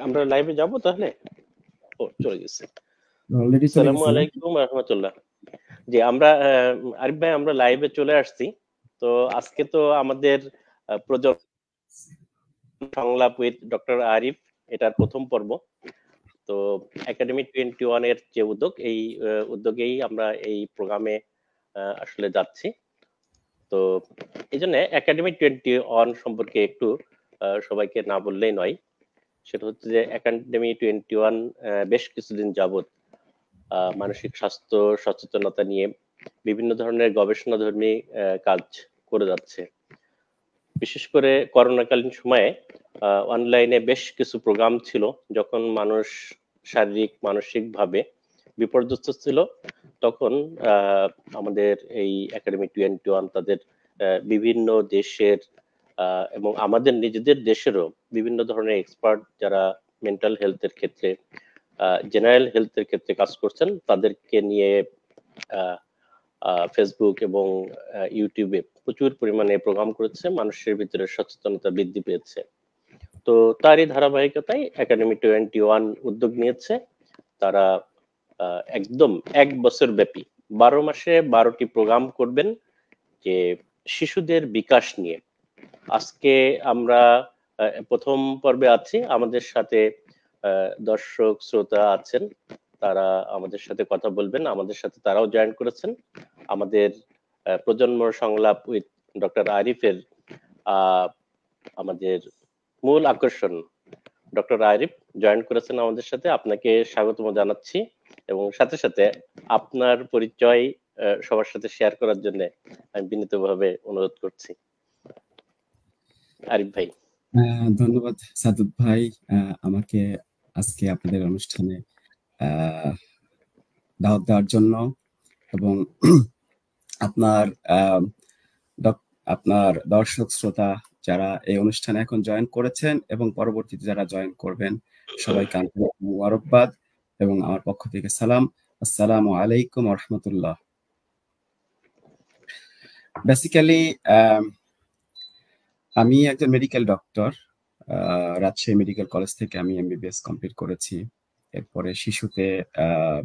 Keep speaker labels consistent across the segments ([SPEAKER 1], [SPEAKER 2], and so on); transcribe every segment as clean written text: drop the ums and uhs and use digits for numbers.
[SPEAKER 1] আমরা লাইভে যাব তাহলে। ও চলে গেছে।
[SPEAKER 2] অলরেডি চলে
[SPEAKER 1] আসসালামু
[SPEAKER 2] গেছে।
[SPEAKER 1] আলাইকুম রাহমাতুল্লাহ। জি আমরা আরিফ ভাই আমরা লাইভে চলে আসছি। তো আজকে তো আমাদের প্রজন্ম সংলাপ উইথ ডক্টর আরিফ এটার প্রথম পর্ব। তো একাডেমি 21 এর যে উদ্যোগ, এই উদ্যোগেই আমরা এই প্রোগ্রামে আসলে যাচ্ছি। তো এই জন্য একাডেমি 21 সম্পর্কে একটু সবাইকে না বললেই নয়। সেটা হচ্ছে যে একাডেমি 21 বেশ কিছুদিন যাবত মানসিক স্বাস্থ্য সচেতনতা নিয়ে বিভিন্ন ধরনের গবেষণাধর্মী কাজ করে যাচ্ছে। বিশেষ করে করোনাকালীন সময়ে অনলাইনে বেশ কিছু প্রোগ্রাম ছিল, যখন মানুষ শারীরিক মানসিক ভাবে বিপর্যস্ত ছিল, তখন আমাদের এই একাডেমি 21 তাদের বিভিন্ন দেশের এবং আমাদের নিজেদের দেশেরও বিভিন্ন ধরনের এক্সপার্ট যারা মেন্টাল হেলথের ক্ষেত্রে, জেনারেল হেলথের ক্ষেত্রে কাজ করছেন, তাদেরকে নিয়ে ফেসবুক এবং ইউটিউবে প্রচুর পরিমাণে প্রোগ্রাম করেছে, মানুষের ভিতরে সচেতনতা বৃদ্ধি পেয়েছে। তো তারই ধারাবাহিকতায় একাডেমি 21 উদ্যোগ নিয়েছে। তারা একদম 1 বছর ব্যাপী 12 মাসে 12টি প্রোগ্রাম করবেন, যে শিশুদের বিকাশ নিয়ে। আজকে আমরা প্রথম পর্বে আছি, আমাদের সাথে দর্শক শ্রোতা আছেন, তারা আমাদের সাথে কথা বলবেন, আমাদের সাথে তারাও জয়েন করেছেন। আমাদের প্রজন্ম সংলাপ উইথ ডক্টর আরিফের আমাদের মূল আকর্ষণ ডক্টর আরিফ জয়েন করেছেন আমাদের সাথে। আপনাকে স্বাগতম জানাচ্ছি এবং সাথে সাথে আপনার পরিচয় সবার সাথে শেয়ার করার জন্য আমি বিনীতভাবে অনুরোধ করছি। আরিফ ভাই।
[SPEAKER 2] ধন্যবাদ সাদুদ ভাই, আমাকে আজকে আপনাদের অনুষ্ঠানে দাওয়াত দেওয়ার জন্য, এবং আপনার আপনার দর্শক শ্রোতা যারা এই অনুষ্ঠানে এখন জয়েন করেছেন এবং পরবর্তীতে যারা জয়েন করবেন, সবাইকে আন্তরিক মুবারকবাদ এবং আমার পক্ষ থেকে সালাম। আসসালামু আলাইকুম ওয়া রাহমাতুল্লাহ। বেসিক্যালি আমি একজন medical doctor. Rajshahi medical college থেকে আমি এমবিবিএস কমপ্লিট করেছি। এরপরে শিশুতে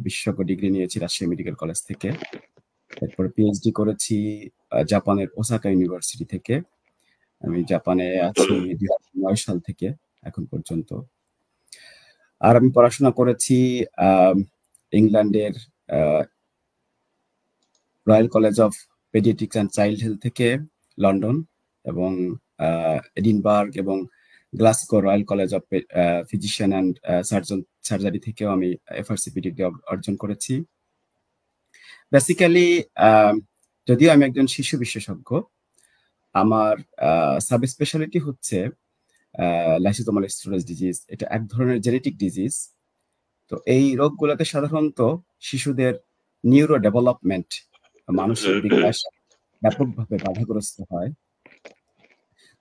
[SPEAKER 2] বিশেষজ্ঞ ডিগ্রি নিয়েছি রাজশাহী মেডিকেল কলেজ থেকে। এরপরে পিএইচডি করেছি জাপানের ওসাকা ইউনিভার্সিটি থেকে। আমি জাপানে আছি 2009 সাল থেকে এখন পর্যন্ত। আর আমি পড়াশোনা করেছি ইংল্যান্ডের royal college of paediatrics and child health থেকে লন্ডন, এবং এডিনবার্গ এবং Glasgow royal college of physician and surgery থেকেও আমি এফআরসিপি ডিগ্রি অর্জন করেছি। বেসিক্যালি যদিও আমি একজন শিশু বিশেষজ্ঞ, আমার সাব স্পেশালিটি হচ্ছে লাইসোসোমাল স্টোরেজ ডিজিজ। এটা এক ধরনের জেনেটিক ডিজিজ। তো এই রোগগুলোতে সাধারণত শিশুদের নিউরো ডেভেলপমেন্ট, মানসিক বিকাশ ব্যাপকভাবে বাধাগ্রস্ত হয়।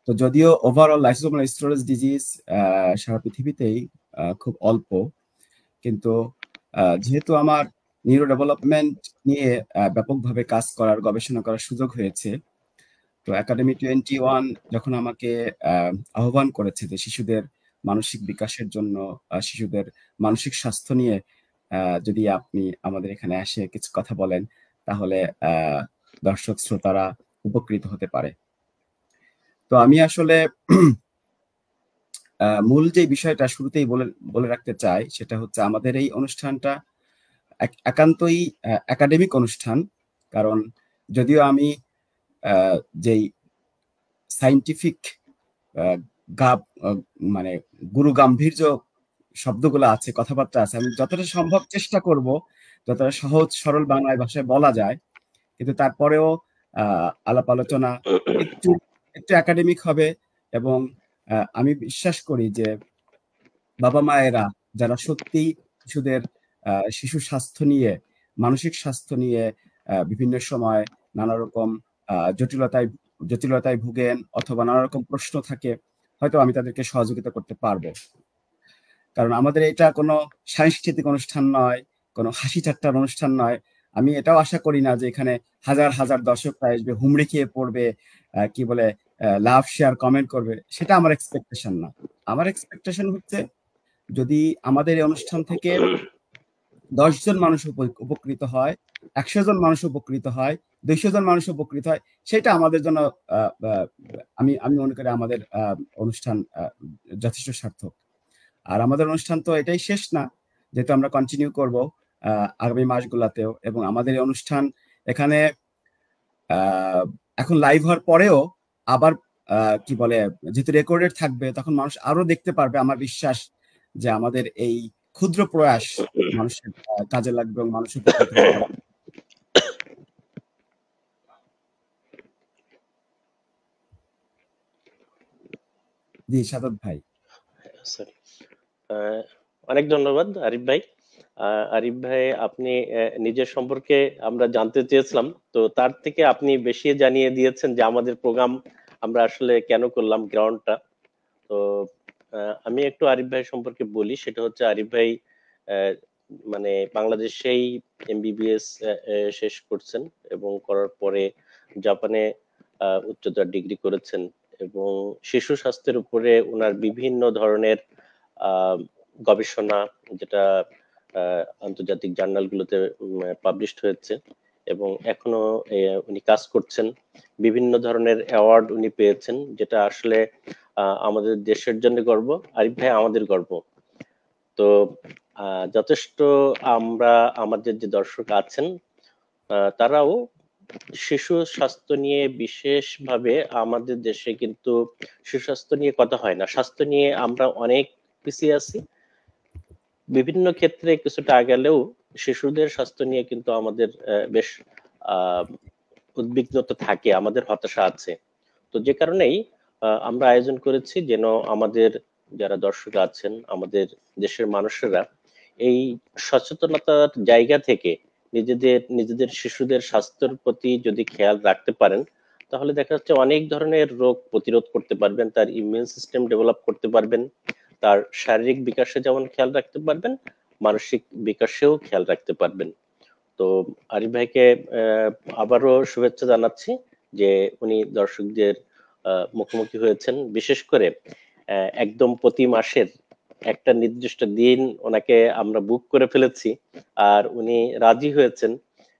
[SPEAKER 2] তো যদিও ওভারঅল লাইসোসোমাল স্টোরেজ ডিজিজ সারা পৃথিবীতেই খুব অল্প, কিন্তু যেহেতু আমার নিউরো ডেভেলপমেন্ট নিয়ে ব্যাপকভাবে কাজ করার, গবেষণা করার সুযোগ হয়েছে, তো একাডেমি 21 যখন আমাকে আহ্বান করেছে যে শিশুদের মানসিক বিকাশের জন্য, শিশুদের মানসিক স্বাস্থ্য নিয়ে যদি আপনি আমাদের এখানে এসে কিছু কথা বলেন, তাহলে দর্শক শ্রোতারা উপকৃত হতে পারে। তো আমি আসলে মূল যে বিষয়টা শুরুতেই বলে রাখতে চাই, সেটা হচ্ছে আমাদের এই অনুষ্ঠানটা একান্তই একাডেমিক অনুষ্ঠান। কারণ যদিও আমি যেই সাইন্টিফিক মানে গুরু গাম্ভীর্য শব্দগুলো আছে, কথাবার্তা আছে, আমি যতটা সম্ভব চেষ্টা করব যতটা সহজ সরল বাংলায় ভাষায় বলা যায়, কিন্তু তারপরেও আলাপ আলোচনা একটু একটু একাডেমিক হবে। এবং আমি বিশ্বাস করি যে বাবা মায়েরা যারা সত্যি শিশুদের শিশু স্বাস্থ্য নিয়ে, মানসিক স্বাস্থ্য নিয়ে বিভিন্ন সময় নানা রকম জটিলতায় ভুগেন অথবা নানা রকম প্রশ্ন থাকে, হয়তো আমি তাদেরকে সহযোগিতা করতে পারবো। কারণ আমাদের এটা কোনো সাংস্কৃতিক অনুষ্ঠান নয়, কোনো হাসি ঠাট্টার অনুষ্ঠান নয়। আমি এটাও আশা করি না যে এখানে হাজার হাজার দর্শকরা আসবে, হুমড়ি খেয়ে পড়বে, কি বলে লাভ শেয়ার কমেন্ট করবে। সেটা আমার এক্সপেকটেশন না। আমার এক্সপেকটেশন হচ্ছে যদি আমাদের এই অনুষ্ঠান থেকে 10 জন মানুষ উপকৃত হয়, 100 জন মানুষ উপকৃত হয়, 200 জন মানুষ উপকৃত হয়, সেটা আমাদের জন্য আমি মনে করি আমাদের অনুষ্ঠান যথেষ্ট সার্থক। আর আমাদের অনুষ্ঠান তো এটাই শেষ না, যেহেতু আমরা কন্টিনিউ করব আগামী মাসগুলোতেও, এবং আমাদের এই অনুষ্ঠান এখানে এখন লাইভ হওয়ার পরেও আবার কি বলে, যেহেতু রেকর্ডেড থাকবে, তখন মানুষ আরো দেখতে পারবে। আমার বিশ্বাস যে আমাদের এই ক্ষুদ্র প্রয়াস মানুষের কাজে লাগবে এবং মানুষ উপকৃত হবে। জি সাদত ভাই।
[SPEAKER 1] সরি, অনেক ধন্যবাদ আরিফ ভাই। আরিফ ভাই, আপনি নিজের সম্পর্কে আমরা জানতে চেয়েছিলাম, তো তার থেকে আপনি বেশি জানিয়ে দিয়েছেন যে আমাদের প্রোগ্রাম আমরা আসলে কেন করলাম, গ্রাউন্ডটা। তো আমি একটু আরিফ ভাই সম্পর্কে বলি। সেটা হচ্ছে, আরিফ ভাই মানে বাংলাদেশেই এমবিবিএস শেষ করছেন এবং করার পরে জাপানে উচ্চতর ডিগ্রি করেছেন, এবং শিশু স্বাস্থ্যের উপরে ওনার বিভিন্ন ধরনের গবেষণা, যেটা আন্তর্জাতিক জার্নালগুলোতে পাবলিশড হয়েছে, এবং এখনো উনি কাজ করছেন। বিভিন্ন ধরনের অ্যাওয়ার্ড উনি পেয়েছেন, যেটা আসলে আমাদের দেশের জন্য গর্ব। আরিফ ভাই আমাদের গর্ব। তো যথেষ্ট আমরা, আমাদের যে দর্শক আছেন তারাও শিশু স্বাস্থ্য নিয়ে বিশেষভাবে, আমাদের দেশে কিন্তু শিশু স্বাস্থ্য নিয়ে কথা হয় না। স্বাস্থ্য নিয়ে আমরা অনেক পিছিয়ে আছি, বিভিন্ন ক্ষেত্রে কিছুটা আগেলেও শিশুদের স্বাস্থ্য নিয়ে কিন্তু আমাদের বেশ উদ্বিগ্নতা থাকে, আমাদের হতাশা আছে। তো যে কারণেই আমরা আয়োজন করেছি যেন আমাদের যারা দর্শক আছেন, আমাদের দেশের মানুষেরা এই সচেতনতার জায়গা থেকে নিজেদের শিশুদের স্বাস্থ্যের প্রতি যদি খেয়াল রাখতে পারেন, তাহলে দেখা যাচ্ছে অনেক ধরনের রোগ প্রতিরোধ করতে পারবেন, তার ইমিউন সিস্টেম ডেভেলপ করতে পারবেন, তার শারীরিক বিকাশে যেমন খেয়াল রাখতে পারবেন, মানসিক বিকাশেও খেয়াল রাখতে পারবেন। তো আরিফ ভাইকে আবারও শুভেচ্ছা জানাচ্ছি যে উনি দর্শকদের মুখোমুখি হয়েছেন। বিশেষ করে একদম প্রতি মাসের একটা নির্দিষ্ট দিন ওনাকে আমরা বুক করে ফেলেছি, আর উনি রাজি হয়েছেন।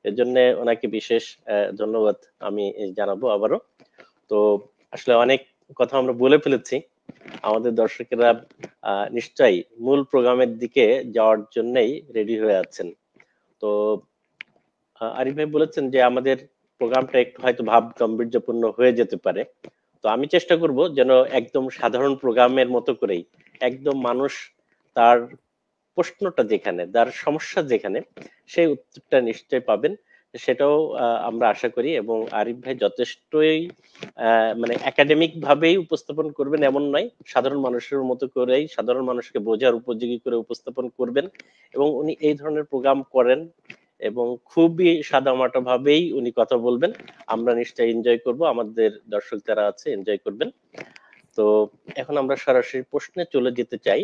[SPEAKER 1] এজন্য ওনাকে বিশেষ ধন্যবাদ আমি জানাবো আবারও। তো আসলে অনেক কথা আমরা বলে ফেলেছি, আমাদের দর্শকেরা নিশ্চয়ই মূল প্রোগ্রামের দিকে যাওয়ার জন্যই রেডি হয়ে আছেন। তো আরিফ ভাই বলেছেন যে আমাদের প্রোগ্রামটা একটু হয়তো ভাব গাম্ভীর্যপূর্ণ হয়ে যেতে পারে। তো আমি চেষ্টা করব যেন একদম সাধারণ প্রোগ্রামের মতো করেই, একদম মানুষ তার প্রশ্নটা যেখানে, তার সমস্যা যেখানে, সেই উত্তরটা নিশ্চয় পাবেন, সেটাও আমরা আশা করি। এবং আরিফ ভাই যথেষ্টই মানে একাডেমিক ভাবেই উপস্থাপন করবেন এমন নয়, সাধারণ মানুষের মতো করেই, সাধারণ মানুষকে বোঝার উপযোগী করে উপস্থাপন করবেন। এবং উনি এই ধরনের প্রোগ্রাম করেন এবং খুবই সাদামাটা ভাবেই উনি কথা বলবেন। আমরা নিশ্চয়ই এনজয় করব, আমাদের দর্শক যারা আছে এনজয় করবেন। তো এখন আমরা সরাসরি প্রশ্নে চলে যেতে চাই।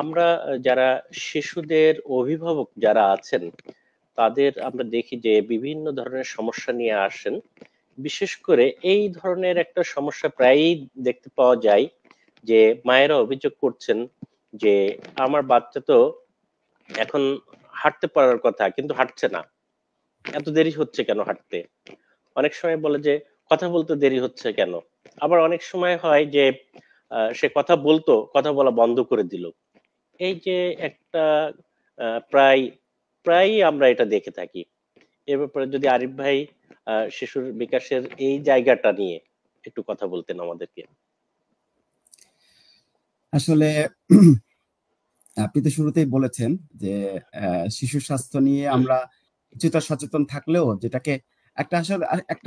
[SPEAKER 1] আমরা যারা শিশুদের অভিভাবক যারা আছেন, তাদের আমরা দেখি যে বিভিন্ন ধরনের সমস্যা নিয়ে আসেন। বিশেষ করে এই ধরনের একটা সমস্যা প্রায়ই দেখতে পাওয়া যায় যে মায়েরা অভিযোগ করছেন যে আমার বাচ্চা তো এখন হাঁটতে পারার কথা, কিন্তু হাঁটছে না, এত দেরি হচ্ছে কেন হাঁটতে। অনেক সময় বলে যে কথা বলতে দেরি হচ্ছে কেন। আবার অনেক সময় হয় যে সে কথা বলা বন্ধ করে দিল। এই যে একটা প্রায় প্রায়ই আমরা এটা দেখে থাকি। এ ব্যাপারে যদি আরিফ ভাই শিশুর বিকাশের এই জায়গাটা নিয়ে একটু কথা বলতেন আমাদেরকে।
[SPEAKER 2] আসলে আপনি তো শুরুতেই বলেছেন যে শিশু স্বাস্থ্য নিয়ে আমরা কিছুটা সচেতন থাকলেও, যেটাকে একটা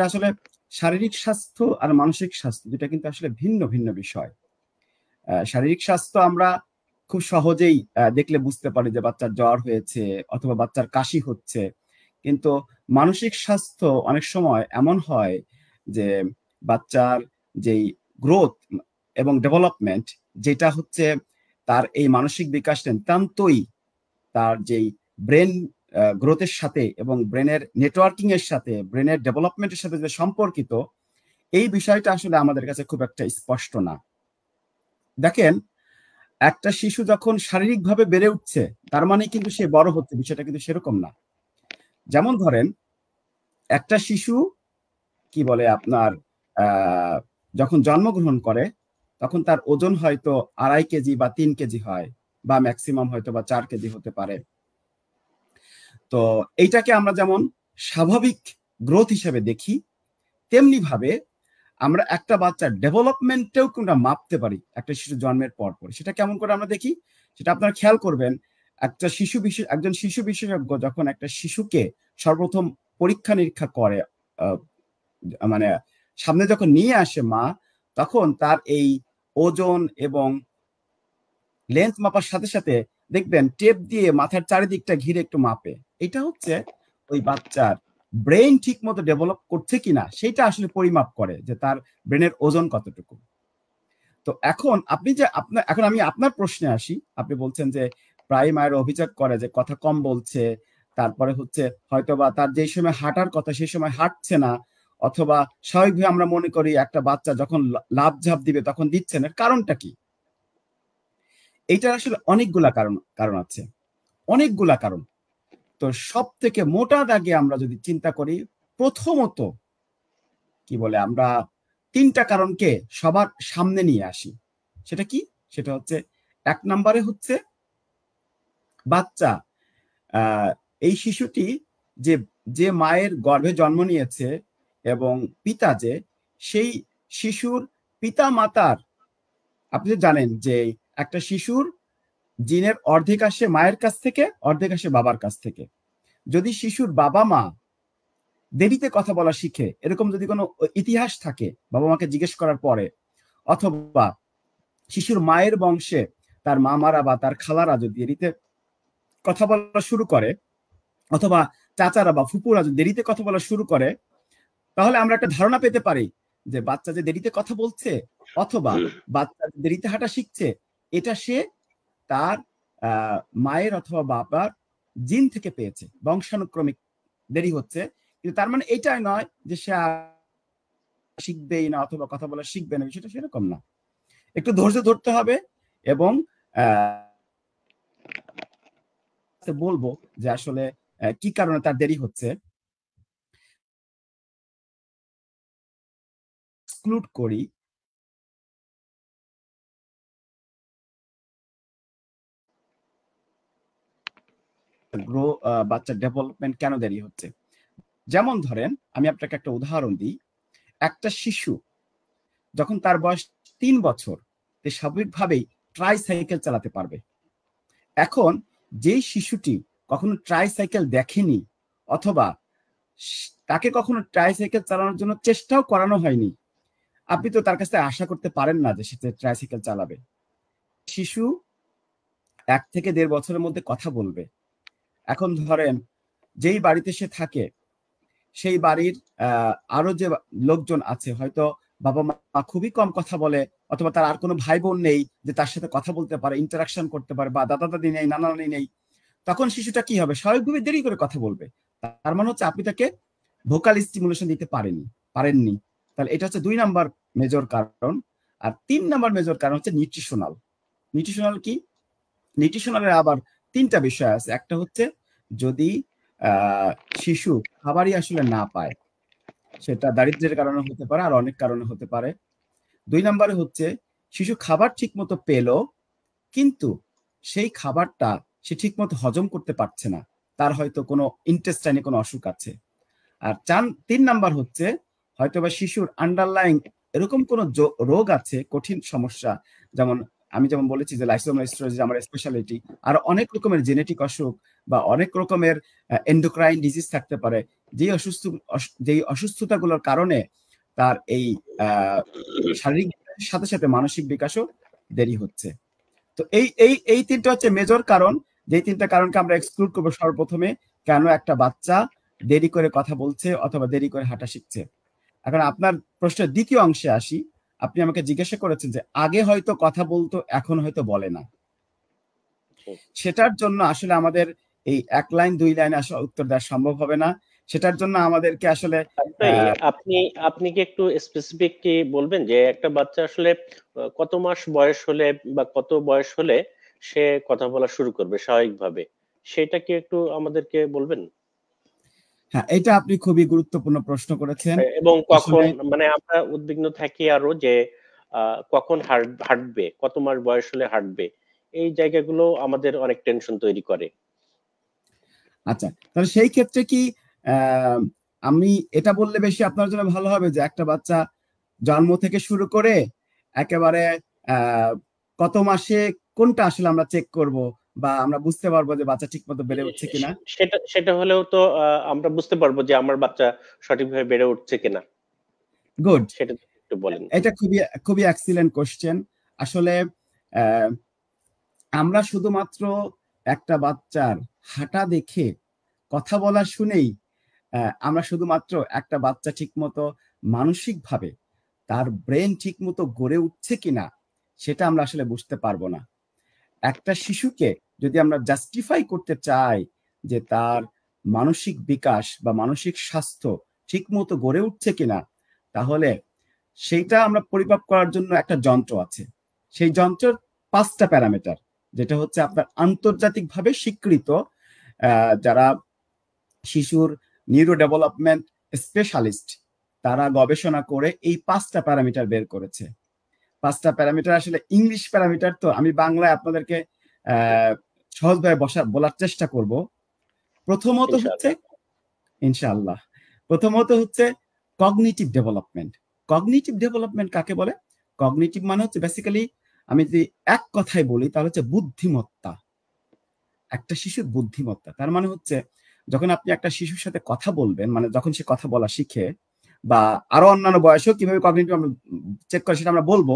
[SPEAKER 2] আসলে শারীরিক স্বাস্থ্য আর মানসিক স্বাস্থ্য যেটা কিন্তু আসলে ভিন্ন ভিন্ন বিষয়। শারীরিক স্বাস্থ্য আমরা খুব সহজেই দেখলে বুঝতে পারি যে বাচ্চার জ্বর হয়েছে অথবা বাচ্চার কাশি হচ্ছে, কিন্তু মানসিক স্বাস্থ্য অনেক সময় এমন হয় যে বাচ্চার যেই গ্রোথ এবং ডেভেলপমেন্ট, যেটা হচ্ছে তার এই মানসিক বিকাশ নিতান্তই তার যেই ব্রেন গ্রোথের সাথে এবং ব্রেনের নেটওয়ার্কিং এর সাথে, ব্রেনের ডেভেলপমেন্টের সাথে যে সম্পর্কিত, এই বিষয়টা আসলে আমাদের কাছে খুব একটা স্পষ্ট না। দেখেন, একটা শিশু যখন শারীরিকভাবে বেড়ে উঠছে তার মানে কিন্তু সে বড় হচ্ছে, বিষয়টা কিন্তু সেরকম না। যেমন ধরেন একটা শিশু কি বলে আপনার যখন জন্মগ্রহণ করে তখন তার ওজন হয়তো 2.5 কেজি বা 3 কেজি হয়, বা ম্যাক্সিমাম হয়তো বা 4 কেজি হতে পারে। তো এইটাকে আমরা যেমন স্বাভাবিক গ্রোথ হিসেবে দেখি, তেমনি ভাবে আমরা একটা বাচ্চার ডেভেলপমেন্টেও কিন্তু মাপতে পারি একটা শিশু জন্মের পর পর। সেটা কেমন করে আমরা দেখি সেটা আপনারা খেয়াল করবেন। একজন শিশু বিশেষজ্ঞ যখন একটা শিশুকে সর্বপ্রথম পরীক্ষা নিরীক্ষা করে, মানে সামনে যখন নিয়ে আসে মা, তখন তার এই ওজন এবং লেন্থ মাপার সাথে সাথে দেখবেন টেপ দিয়ে মাথার চারিদিকটা ঘিরে একটু মাপে। এটা হচ্ছে ওই বাচ্চার ব্রেন ঠিক মতো ডেভেলপ করছে কিনা সেটা আসলে পরিমাপ করে, যে তার ব্রেনের ওজন কতটুকু। তো এখন এখন আমি আপনার প্রশ্নে আসি। আপনি বলছেন যে প্রায় মায়ের অভিযোগ করে যে কথা কম বলছে, তারপরে হচ্ছে হয়তোবা তার যেই সময় হাঁটার কথা সেই সময় হাঁটছে না, অথবা স্বাভাবিকভাবে আমরা মনে করি একটা বাচ্চা যখন লাফ ঝাঁপ দিবে তখন দিচ্ছে না। কারণটা কি? এইটার আসলে অনেকগুলা কারণ আছে, অনেকগুলা কারণ। তো সব থেকে মোটা দাগে আমরা যদি চিন্তা করি, প্রথমত কি বলে আমরা 3টা কারণকে সবার সামনে নিয়ে আসি। সেটা কি? সেটা হচ্ছে 1 নম্বরে হচ্ছে বাচ্চা, এই শিশুটি যে যে মায়ের গর্ভে জন্ম নিয়েছে এবং পিতা সেই শিশুর পিতা মাতার, আপনি জানেন যে একটা শিশুর জিনের অর্ধেক আসে মায়ের কাছ থেকে, অর্ধেক আসে বাবার কাছ থেকে। যদি শিশুর বাবা মা দেরিতে কথা বলা শিখে, এরকম যদি কোনো ইতিহাস থাকে বাবা মাকে জিজ্ঞেস করার পরে, অথবা শিশুর মায়ের বংশে তার মামারা বা তার খালারা যদি দেরিতে কথা বলা শুরু করে, অথবা চাচারা বা ফুপুরা যদি দেরিতে কথা বলা শুরু করে, তাহলে আমরা একটা ধারণা পেতে পারি যে বাচ্চা যে দেরিতে কথা বলছে অথবা বাচ্চা দেরিতে হাঁটা শিখছে, এটা সে তার মায়ের অথবা বাবার জিন থেকে পেয়েছে, বংশানুক্রমিক দেরি হচ্ছে। কিন্তু তার মানে এটাই নয় যে সে শিখবেই না অথবা কথা বলা শিখবে না, বিষয়টা সেরকম না। একটু ধৈর্য ধরতে হবে এবং বলবো যে আসলে কি কারণে তার দেরি হচ্ছে। এক্সক্লুড করি বাচ্চার ডেভেলপমেন্ট কেন দেরি হচ্ছে। যেমন ধরেন আমি আপনাকে একটা উদাহরণ দিই। একটা শিশু যখন তার বয়স 3 বছর, সে স্বাভাবিকভাবেই ট্রাইসাইকেল চালাতে পারবে। এখন যেই শিশুটি কখনো ট্রাইসাইকেল দেখেনি অথবা তাকে কখনো ট্রাইসাইকেল চালানোর জন্য চেষ্টাও করানো হয়নি, আপনি তো তার কাছে আশা করতে পারেন না যে সে ট্রাইসাইকেল চালাবে। শিশু 1 থেকে 1.5 বছরের মধ্যে কথা বলবে। এখন ধরেন যেই বাড়িতে সে থাকে সেই বাড়ির আরো যে লোকজন আছে, হয়তো বাবা মা খুবই কম কথা বলে, অথবা তার আর কোনো ভাই বোন নেই যে তার সাথে কথা বলতে পারে, ইন্টারাকশন করতে পারে, বা দাদা দাদি নেই, নানা নানি নেই, তখন শিশুটা কি হবে? স্বাভাবিকভাবে দেরি করে কথা বলবে। তার মানে হচ্ছে আপনি তাকে ভোকাল স্টিমুলেশন দিতে পারেননি। তাহলে এটা হচ্ছে 2 নাম্বার মেজর কারণ। আর 3 নাম্বার মেজর কারণ হচ্ছে নিউট্রিশনাল কি? নিউট্রিশনালের আবার 3টা বিষয় আছে। একটা হচ্ছে যদি শিশু খাবারই আসলে না পায়, সেটা দারিদ্র্যের কারণে হতে পারে, আর অনেক কারণে হতে পারে। 2 নম্বরে হচ্ছে শিশু খাবার ঠিক মতো পেলো কিন্তু সেই খাবারটা সে ঠিক মতো হজম করতে পারছে না, তার হয়তো কোনো ইন্টেস্টাইনে কোনো অসুখ আছে। আর 3 নাম্বার হচ্ছে হয়তোবা শিশুর আন্ডারলাইং এরকম কোনো রোগ আছে, কঠিন সমস্যা, যেমন আমি যেমন বলেছি যে লাইসোসোমাল স্ক্লেরোসিস আমার স্পেশালিটি, আর অনেক রকমের জেনেটিক অসুখ বা অনেক রকমের এন্ডোক্রাইন ডিজিজ থাকতে পারে, যেই অসুস্থতাগুলোর কারণে তার এই শারীরিক সাথে সাথে মানসিক বিকাশও দেরি হচ্ছে। তো এই 3টা হচ্ছে মেজর কারণ, যে 3টা কারণকে আমরা এক্সক্লুড করবো সর্বপ্রথমে, কেন একটা বাচ্চা দেরি করে কথা বলছে অথবা দেরি করে হাঁটা শিখছে। এখন আপনার প্রশ্নের দ্বিতীয় অংশে আসি। আপনি আমাকে জিজ্ঞাসা করেছেন যে আগে হয়তো কথা বলতো এখন হয়তো বলে না। সেটার জন্য আসলে আমাদের এই 1 লাইন 2 লাইনে আসলে উত্তর দেওয়া সম্ভব হবে না। সেটার জন্য আমাদেরকে আসলে
[SPEAKER 1] আপনি আপনি কি একটু স্পেসিফিক কি বলবেন যে একটা বাচ্চা আসলে কত মাস বয়স হলে বা কত বয়স হলে সে কথা বলা শুরু করবে স্বাভাবিকভাবে, সেটা কি একটু আমাদেরকে বলবেন?
[SPEAKER 2] হ্যাঁ, এটা আপনি খুবই গুরুত্বপূর্ণ প্রশ্ন করেছেন।
[SPEAKER 1] এবং
[SPEAKER 2] আসলে
[SPEAKER 1] কখন, মানে আমরা উদ্বিগ্ন থাকি আরো যে কখন হাঁটবে, কত মাস বয়স হলে হাঁটবে, এই জায়গাগুলো আমাদের অনেক টেনশন তৈরি করে।
[SPEAKER 2] আচ্ছা, তাহলে সেই ক্ষেত্রে কি আহ, আমি এটা বললে বেশি আপনার জন্য ভালো হবে যে একটা বাচ্চা জন্ম থেকে শুরু করে একেবারে আহ, কত মাসে কোনটা আসলে আমরা চেক করব বা আমরা বুঝতে পারবো যে বাচ্চা ঠিক মতো বেড়ে উঠছে কিনা?
[SPEAKER 1] সেটা সেটা হলেও তো আমরা বুঝতে পারবো যে আমার বাচ্চা সঠিকভাবে বেড়ে উঠছে কিনা,
[SPEAKER 2] গুড।
[SPEAKER 1] সেটা একটু বলেন।
[SPEAKER 2] এটা খুবই খুবই এক্সিলেন্ট কোশ্চেন। আসলে আহ, আমরা শুধুমাত্র একটা বাচ্চার হাঁটা দেখে, কথা বলা শুনেই আমরা শুধুমাত্র একটা বাচ্চা ঠিকমতো মানসিকভাবে তার ব্রেন ঠিকমতো গড়ে উঠছে কিনা সেটা আমরা আসলে বুঝতে পারবো না। একটা শিশুকে যদি আমরা জাস্টিফাই করতে চাই যে তার মানসিক বিকাশ বা মানসিক স্বাস্থ্য ঠিকমতো গড়ে উঠছে কিনা, তাহলে সেইটা আমরা পরিমাপ করার জন্য একটা যন্ত্র আছে। সেই যন্ত্রের 5টা প্যারামিটার, যেটা হচ্ছে আপনার আন্তর্জাতিকভাবে স্বীকৃত যারা শিশুর নিউরো ডেভেলপমেন্ট স্পেশালিস্ট, তারা গবেষণা করে এই 5টা প্যারামিটার বের করেছে। 5টা প্যারামিটার আসলে ইংলিশ প্যারামিটার, তো আমি বাংলায় আপনাদেরকে সহজভাবে বলার চেষ্টা করব। প্রথমত হচ্ছে,
[SPEAKER 1] ইনশাআল্লাহ।
[SPEAKER 2] ইনশাআল্লাহ, প্রথমত হচ্ছে কগনিটিভ ডেভেলপমেন্ট। কগনিটিভ ডেভেলপমেন্ট কাকে বলে? কগনিটিভ মানে হচ্ছে বেসিক্যালি, আমি যদি এক কথায় বলি তাহলে হচ্ছে বুদ্ধিমত্তা। একটা শিশুর বুদ্ধিমত্তা তার মানে হচ্ছে যখন আপনি একটা শিশুর সাথে কথা বলবেন, মানে যখন সে কথা বলা শিখে, বা আরো অন্যান্য বয়সেও কিভাবে কগনিটিভ আমরা চেক করে সেটা আমরা বলবো।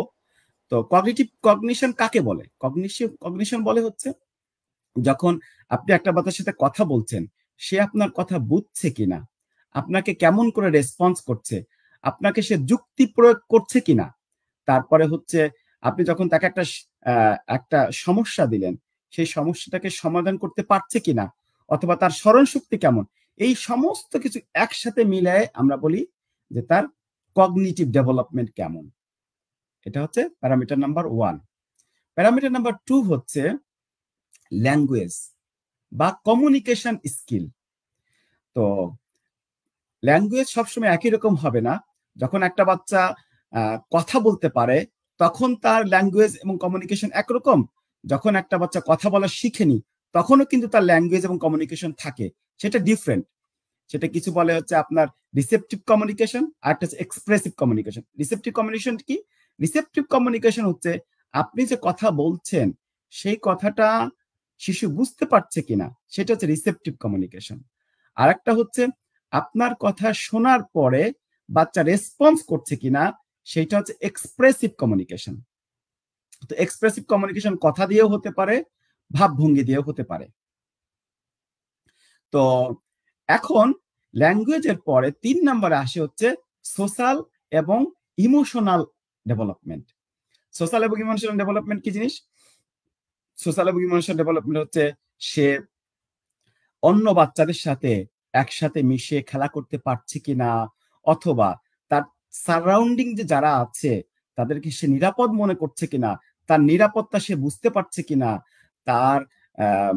[SPEAKER 2] তো কগনিটিভ কগনিশন কাকে বলে? কগনিশন বলে হচ্ছে যখন আপনি একটা বাচ্চার সাথে কথা বলছেন, সে আপনার কথা বুঝছে কিনা, আপনাকে কেমন করে রেসপন্স করছে, আপনাকে সে যুক্তি প্রয়োগ করছে কিনা, তারপরে হচ্ছে আপনি যখন তাকে একটা সমস্যা দিলেন, সেই সমস্যাটাকে সমাধান করতে পারছে কিনা, অথবা তার স্মরণ শক্তি কেমন, এই সমস্ত কিছু একসাথে মিলায় আমরা বলি যে তার কগনিটিভ ডেভেলপমেন্ট কেমন। এটা হচ্ছে প্যারামিটার নাম্বার 1। প্যারামিটার নাম্বার 2 হচ্ছে ল্যাঙ্গুয়েজ বা কমিউনিকেশন স্কিল। তো ল্যাঙ্গুয়েজ সবসময় একই রকম হবে না। যখন একটা বাচ্চা কথা বলতে পারে তখন তার ল্যাঙ্গুয়েজ এবং কমিউনিকেশন একরকম। যখন একটা বাচ্চা কথা বলা শিখেনি তখনও কিন্তু তার ল্যাঙ্গুয়েজ এবং কমিউনিকেশন থাকে, সেটা ডিফারেন্ট। সেটা কিছু বলে হচ্ছে আপনার রিসেপটিভ কমিউনিকেশন, আর একটা হচ্ছে এক্সপ্রেসিভ কমিউনিকেশন। রিসেপটিভ কমিউনিকেশন কি? রিসেপটিভ কমিউনিকেশন হচ্ছে আপনি যে কথা বলছেন সেই কথাটা শিশু বুঝতে পারছে কিনা, সেটা হচ্ছে রিসেপটিভ কমিউনিকেশন। আর একটা হচ্ছে আপনার কথা শোনার পরে বাচ্চা রেসপন্স করছে কিনা, সেটা হচ্ছে এক্সপ্রেসিভ কমিউনিকেশন। তো এক্সপ্রেসিভ কমিউনিকেশন কথা দিয়েও হতে পারে, ভাবভঙ্গি দিয়েও হতে পারে। তো এখন ল্যাঙ্গুয়েজের পরে 3 নম্বরে আসে হচ্ছে সোশ্যাল এবং ইমোশনাল ডেভেলপমেন্ট। সোশ্যাল এবং ইমোশনাল ডেভেলপমেন্ট কি জিনিস? সোশ্যাল এবং ইমোশনাল ডেভেলপমেন্ট হচ্ছে সে অন্য বাচ্চাদের সাথে একসাথে মিশে খেলা করতে পারছে কিনা, অথবা তার সারাউন্ডিং যে যারা আছে তাদেরকে সে নিরাপদ মনে করছে কিনা, তার নিরাপত্তা সে বুঝতে পারছে কিনা, তার আহ,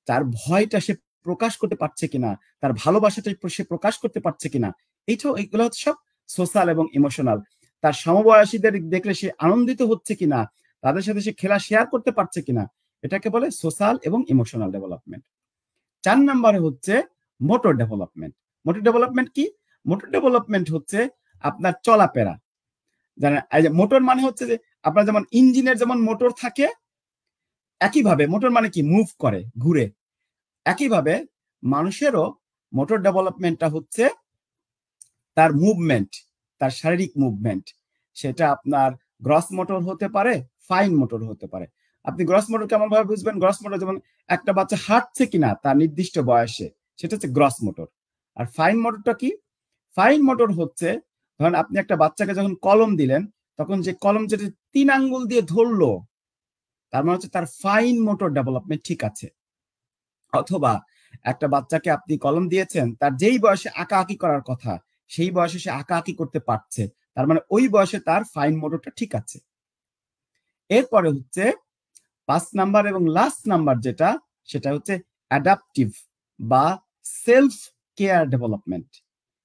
[SPEAKER 2] তার ভয়টা সে প্রকাশ করতে পারছে কিনা, তার ভালোবাসাটা সে প্রকাশ করতে পারছে কিনা। এগুলো হচ্ছে সব সোশ্যাল এবং ইমোশনাল। তার সমবয়সীদের দেখলে সে আনন্দিত হচ্ছে কিনা, তাদের সাথে সে খেলা শেয়ার করতে পারছে কিনা, এটাকে বলে সোশ্যাল এবং ইমোশনাল ডেভেলপমেন্ট। 4 নম্বরে হচ্ছে মোটর ডেভেলপমেন্ট। মোটর ডেভেলপমেন্ট কি? মোটর ডেভেলপমেন্ট হচ্ছে আপনার চলাফেরা। জানেন, এই যে মোটর মানে হচ্ছে যে আপনার যেমন ইঞ্জিনের যেমন মোটর থাকে, একইভাবে মোটর মানে কি? মুভ করে, ঘুরে। একইভাবে মানুষেরও মোটর ডেভেলপমেন্টটা হচ্ছে তার মুভমেন্ট, তার শারীরিক মুভমেন্ট। সেটা আপনার গ্রস মোটর হতে পারে, ফাইন মোটর হতে পারে। আপনি গ্রস মোটর কেমন ভাবে বুঝবেন? গ্রস মোটর যেমন একটা বাচ্চা হাঁটছে কিনা তার নির্দিষ্ট বয়সে, সেটা হচ্ছে গ্রস মোটর। আর ফাইন মোটরটা কি? ফাইন মোটর হচ্ছে ধরেন আপনি একটা বাচ্চাকে যখন কলম দিলেন, তখন যে কলম যেটা 3 আঙ্গুল দিয়ে ধরলো, তার মানে হচ্ছে তার ফাইন মোটর ডেভেলপমেন্ট ঠিক আছে। অথবা একটা বাচ্চাকে আপনি কলম দিয়েছেন, তার যেই বয়সে আঁকাআঁকি করার কথা সেই বয়সে সে আঁকাআঁকি করতে পারছে, তার মানে ওই বয়সে তার ফাইন মোটরটা ঠিক আছে। এরপরে হচ্ছে 5 নাম্বার এবং লাস্ট নাম্বার যেটা, সেটা হচ্ছে অ্যাডাপটিভ বা সেলফ কেয়ার ডেভেলপমেন্ট।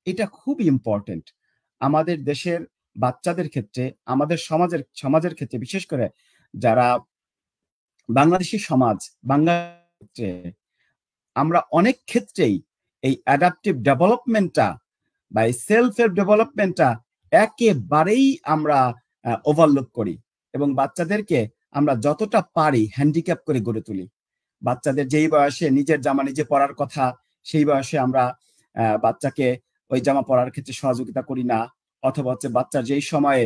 [SPEAKER 2] এটা খুব ইম্পর্টেন্ট আমাদের দেশের বাচ্চাদের ক্ষেত্রে, আমাদের সমাজের ক্ষেত্রে, বিশেষ করে যারা বাংলাদেশি সমাজ, ক্ষেত্রে আমরা অনেক ক্ষেত্রেই এই অ্যাডাপটিভ ডেভেলপমেন্টটা বা এই সেলফ ডেভেলপমেন্টটা একেবারেই আমরা ওভারলুক করি এবং বাচ্চাদেরকে আমরা যতটা পারি হ্যান্ডিক্যাপ করে গড়ে তুলি। বাচ্চাদের যেই বয়সে নিজের জামা নিজে পরার কথা, সেই বয়সে আমরা বাচ্চাকে ওই জামা পরার ক্ষেত্রে সহযোগিতা করি না, অথবা হচ্ছে বাচ্চার যেই সময়ে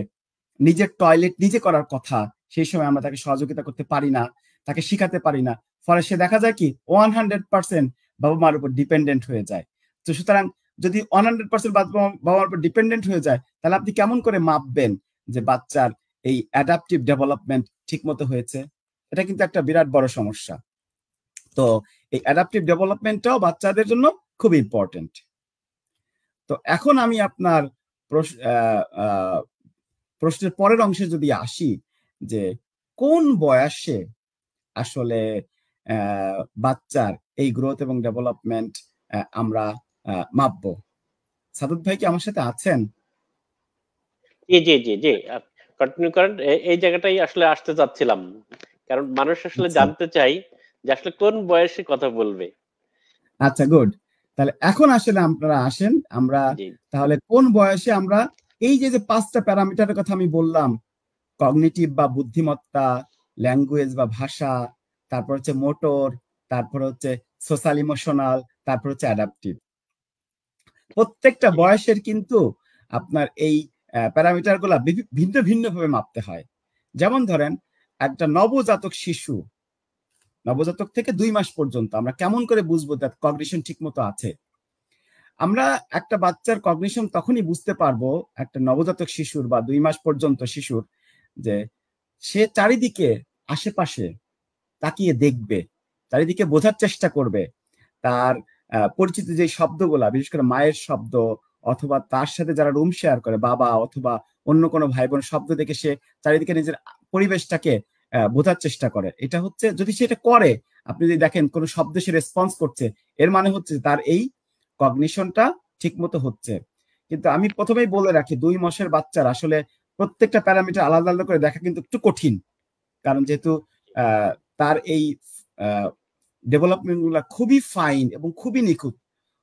[SPEAKER 2] নিজের টয়লেট নিজে করার কথা সেই সময় আমরা তাকে সহযোগিতা করতে পারি না, তাকে শিখাতে পারি না। ফলে সে দেখা যায় কি 100% বাবা মার উপর ডিপেন্ডেন্ট হয়ে যায়। তো সুতরাং যদি 100% বাবা মার উপর ডিপেন্ডেন্ট হয়ে যায়, তাহলে আপনি কেমন করে মাপবেন যে বাচ্চার এই অ্যাডাপটিভ ডেভেলপমেন্ট ঠিক মতো হয়েছে? এটা কিন্তু একটা বিরাট বড় সমস্যা। তো এই অ্যাডাপটিভ ডেভেলপমেন্টটাও বাচ্চাদের জন্য খুব ইম্পর্টেন্ট। তো এখন আমি আপনার প্রশ্নের পরের অংশে যদি আসি, যে কোন বয়সে আসলে বাচ্চার এই গ্রোথ এবং ডেভেলপমেন্ট আমরা মাপবো? সাদত ভাই কি আমার সাথে আছেন?
[SPEAKER 1] জি জি জি জি, কন্টিনিউ করেন। এই জায়গাটাই আসলে আসতে চাচ্ছিলাম, কারণ মানুষ আসলে জানতে চাই যে আসলে কোন বয়সে কথা বলবে।
[SPEAKER 2] আচ্ছা, গুড। তাহলে এখন আসলে আপনারা আসেন, আমরা তাহলে কোন বয়সে আমরা এই যে 5টা প্যারামিটারের কথা আমি বললাম, কগনিটিভ বা বুদ্ধিমত্তা, ল্যাঙ্গুয়েজ বা ভাষা, তারপর হচ্ছে মোটর, তারপর হচ্ছে সোশ্যাল ইমোশনাল, তারপর হচ্ছে অ্যাডাপটিভ, প্রত্যেকটা বয়সের কিন্তু আপনার এই প্যারামিটার গুলা ভিন্ন ভিন্ন ভাবে মাপতে হয়। যেমন ধরেন একটা নবজাতক শিশু, নবজাতক থেকে 2 মাস পর্যন্ত আমরা কেমন করে বুঝবো তার কগনিশন ঠিক মতো আছে? আমরা একটা বাচ্চার কগনিশন তখনই বুঝতে পারবো, একটা নবজাতক শিশুর বা 2 মাস পর্যন্ত শিশুর, যে সে চারিদিকে আশেপাশে তাকিয়ে দেখবে, চারিদিকে বোঝার চেষ্টা করবে, তার পরিচিত যে শব্দগুলা, বিশেষ করে মায়ের শব্দ অথবা তার সাথে যারা রুম শেয়ার করে বাবা অথবা অন্য কোনো ভাই বোন শব্দ দেখে সে চারিদিকে নিজের পরিবেশটাকে বোঝার চেষ্টা করে। এটা হচ্ছে, যদি সেটা করে, আপনি যদি দেখেন কোনো শব্দে সে রেসপন্স করছে, এর মানে হচ্ছে তার এই কগনিশনটা ঠিক মতো হচ্ছে। কিন্তু আমি প্রথমেই বলে রাখি, 2 মাসের বাচ্চার আসলে প্রত্যেকটা প্যারামিটার আলাদা আলাদা করে দেখা কিন্তু একটু কঠিন, কারণ যেহেতু তার এই ডেভেলপমেন্ট গুলা খুবই ফাইন এবং খুবই নিখুঁত।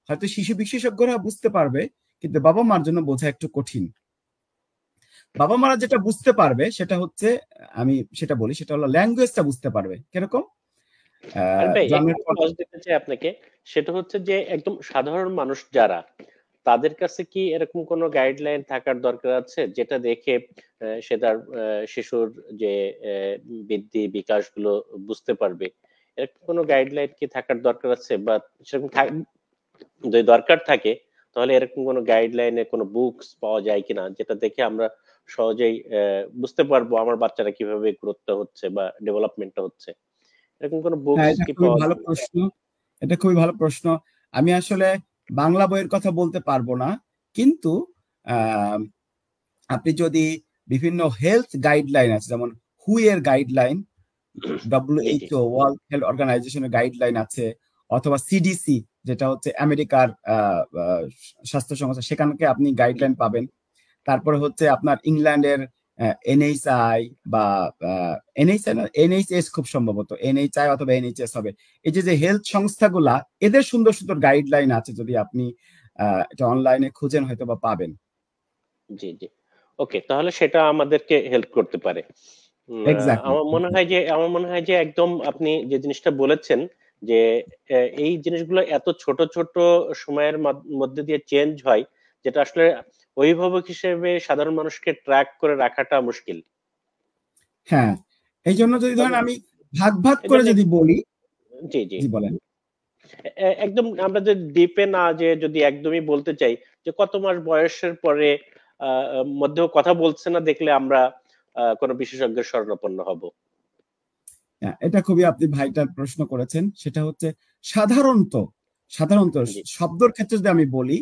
[SPEAKER 2] হয়তো শিশু বিশেষজ্ঞরা বুঝতে পারবে, কিন্তু বাবা মার জন্য বোঝা একটু কঠিন। বাবা মারা যেটা বুঝতে পারবে সেটা হচ্ছে, আমি সেটা বলি, সেটা হলো ল্যাঙ্গুয়েজটা বুঝতে পারবে। কিরকম?
[SPEAKER 1] দিতে চাই আপনাকে, সেটা হচ্ছে যে একদম সাধারণ মানুষ যারা, তাদের কাছে কি এরকম কোনো গাইডলাইন থাকার দরকার আছে, যেটা দেখে সে তার শিশুর যে বৃদ্ধি বিকাশ গুলো বুঝতে পারবে? এরকম কোনো গাইডলাইন কি থাকার দরকার আছে? বা সেরকম যদি দরকার থাকে, তাহলে এরকম কোনো গাইডলাইনে কোনো বুকস পাওয়া যায় কিনা, যেটা দেখে আমরা সহজেই বুঝতে পারবো আমার বাচ্চারা কিভাবে গ্রোথটা হচ্ছে বা ডেভেলপমেন্টটা হচ্ছে? এরকম কোনো বুকস কি পাওয়া যায়?
[SPEAKER 2] এটা খুবই ভালো প্রশ্ন। আমি আসলে বাংলা বইয়ের কথা বলতে পারবো না, কিন্তু আপনি যদি বিভিন্ন হেলথ গাইডলাইন আছে, যেমন হু এর গাইডলাইন, WHO ওয়ার্ল্ড হেলথ অর্গানাইজেশনের গাইডলাইন আছে, অথবা CDC যেটা হচ্ছে আমেরিকার স্বাস্থ্য সংস্থা, সেখানকে আপনি গাইডলাইন পাবেন। তারপরে হচ্ছে আপনার ইংল্যান্ডের NHI বা NHS, খুব সম্ভবত NHI অথবা NHS হবে। এই যে হেলথ সংস্থাগুলা, এদের সুন্দর সুন্দর গাইডলাইন আছে, যদি আপনি এটা অনলাইনে খুঁজেন হয়তো বা পাবেন।
[SPEAKER 1] জি জি, ওকে, তাহলে সেটা আমাদেরকে হেল্প করতে পারে। আমার মনে হয় যে একদম আপনি যে জিনিসটা বলেছেন, যে এই জিনিসগুলো এত ছোট ছোট সময়ের মধ্যে দিয়ে চেঞ্জ হয়, যেটা আসলে অভিভাবক হিসেবে সাধারণ মানুষকে ট্র্যাক করে রাখাটা মুশকিল।
[SPEAKER 2] হ্যাঁ, এই জন্য যদি ধরেন আমি ভাগ ভাগ করে যদি বলি।
[SPEAKER 1] জি জি,
[SPEAKER 2] বলেন।
[SPEAKER 1] একদম আমরা যদি ডিপে না, যে যদি একদমই বলতে চাই যে কত মাস বয়সের পরে মধ্যেও কথা বলছে না দেখলে আমরা কোনো বিশেষজ্ঞের শরণাপন্ন হব?
[SPEAKER 2] এটা খুবই আপনি ভাইটার প্রশ্ন করেছেন। সেটা হচ্ছে সাধারণত সাধারণত শব্দের ক্ষেত্রে যদি আমি বলি,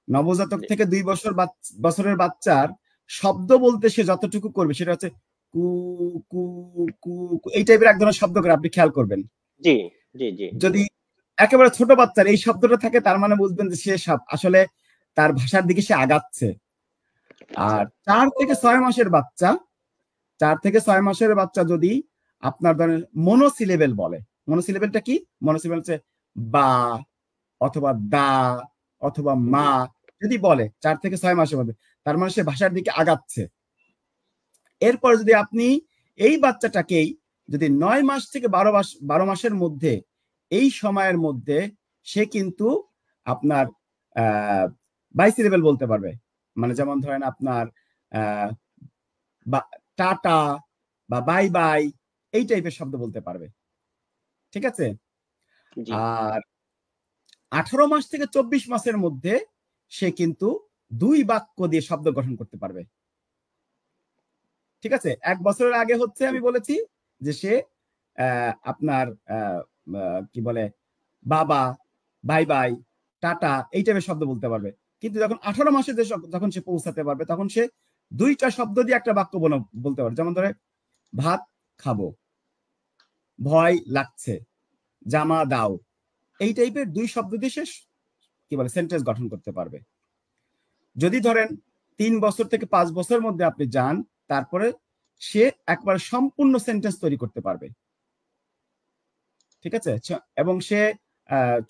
[SPEAKER 2] নবজাতক থেকে 2 বছরের বাচ্চার শব্দ বলতে সে যতটুকু করবে সেটা হচ্ছে কু কু কু, এই টাইপের এক ধরনের শব্দ করে, আপনি খেয়াল করবেন।
[SPEAKER 1] জি জি জি।
[SPEAKER 2] যদি একেবারে ছোট বাচ্চার এই শব্দটা থাকে, তার মানে বুঝবেন যে সে আসলে তার ভাষার দিকে সে আগাচ্ছে। আর 4 থেকে 6 মাসের বাচ্চা, 4 থেকে 6 মাসের বাচ্চা যদি আপনার ধরেন মনোসিলেবেল বলে, মনোসিলেবেলটা কি? মনোসিলেবেল হচ্ছে বা অথবা দা অথবা মা যদি বলে 4 থেকে 6 মাসের মধ্যে, তার মানে সে ভাষার দিকে আগাচ্ছে। এরপর যদি আপনি এই বাচ্চাটাকেই যদি 9 মাস থেকে 12 মাসের মধ্যে, এই সময়ের মধ্যে সে কিন্তু আপনার বাইসিলেবেল বলতে পারবে, মানে যেমন ধরেন আপনার টাটা বা বাই বাই এই টাইপের শব্দ বলতে পারবে। ঠিক আছে? আর 18 মাস থেকে 24 মাসের মধ্যে সে কিন্তু 2 বাক্য দিয়ে শব্দ গঠন করতে পারবে। ঠিক আছে? 1 বছরের আগে হচ্ছে আমি বলেছি যে সে আপনার কি বলে বাবা, বাই বাই, টাটা এই টাইপের শব্দ বলতে পারবে। কিন্তু যখন 18 মাসে যখন সে পৌঁছাতে পারবে, তখন সে 2টা শব্দ দিয়ে একটা বাক্য বলতে পারবে। যেমন ধরে ভাত খাবো, ভয় লাগছে, জামা দাও, এই টাইপের 2 শব্দ দিয়ে সে কি বলে সেন্টেন্স গঠন করতে পারবে। যদি ধরেন 3 বছর থেকে 5 বছরের মধ্যে আপনি যান, তারপরে সে একবার সম্পূর্ণ সেন্টেন্স তৈরি করতে পারবে। ঠিক আছে? এবং সে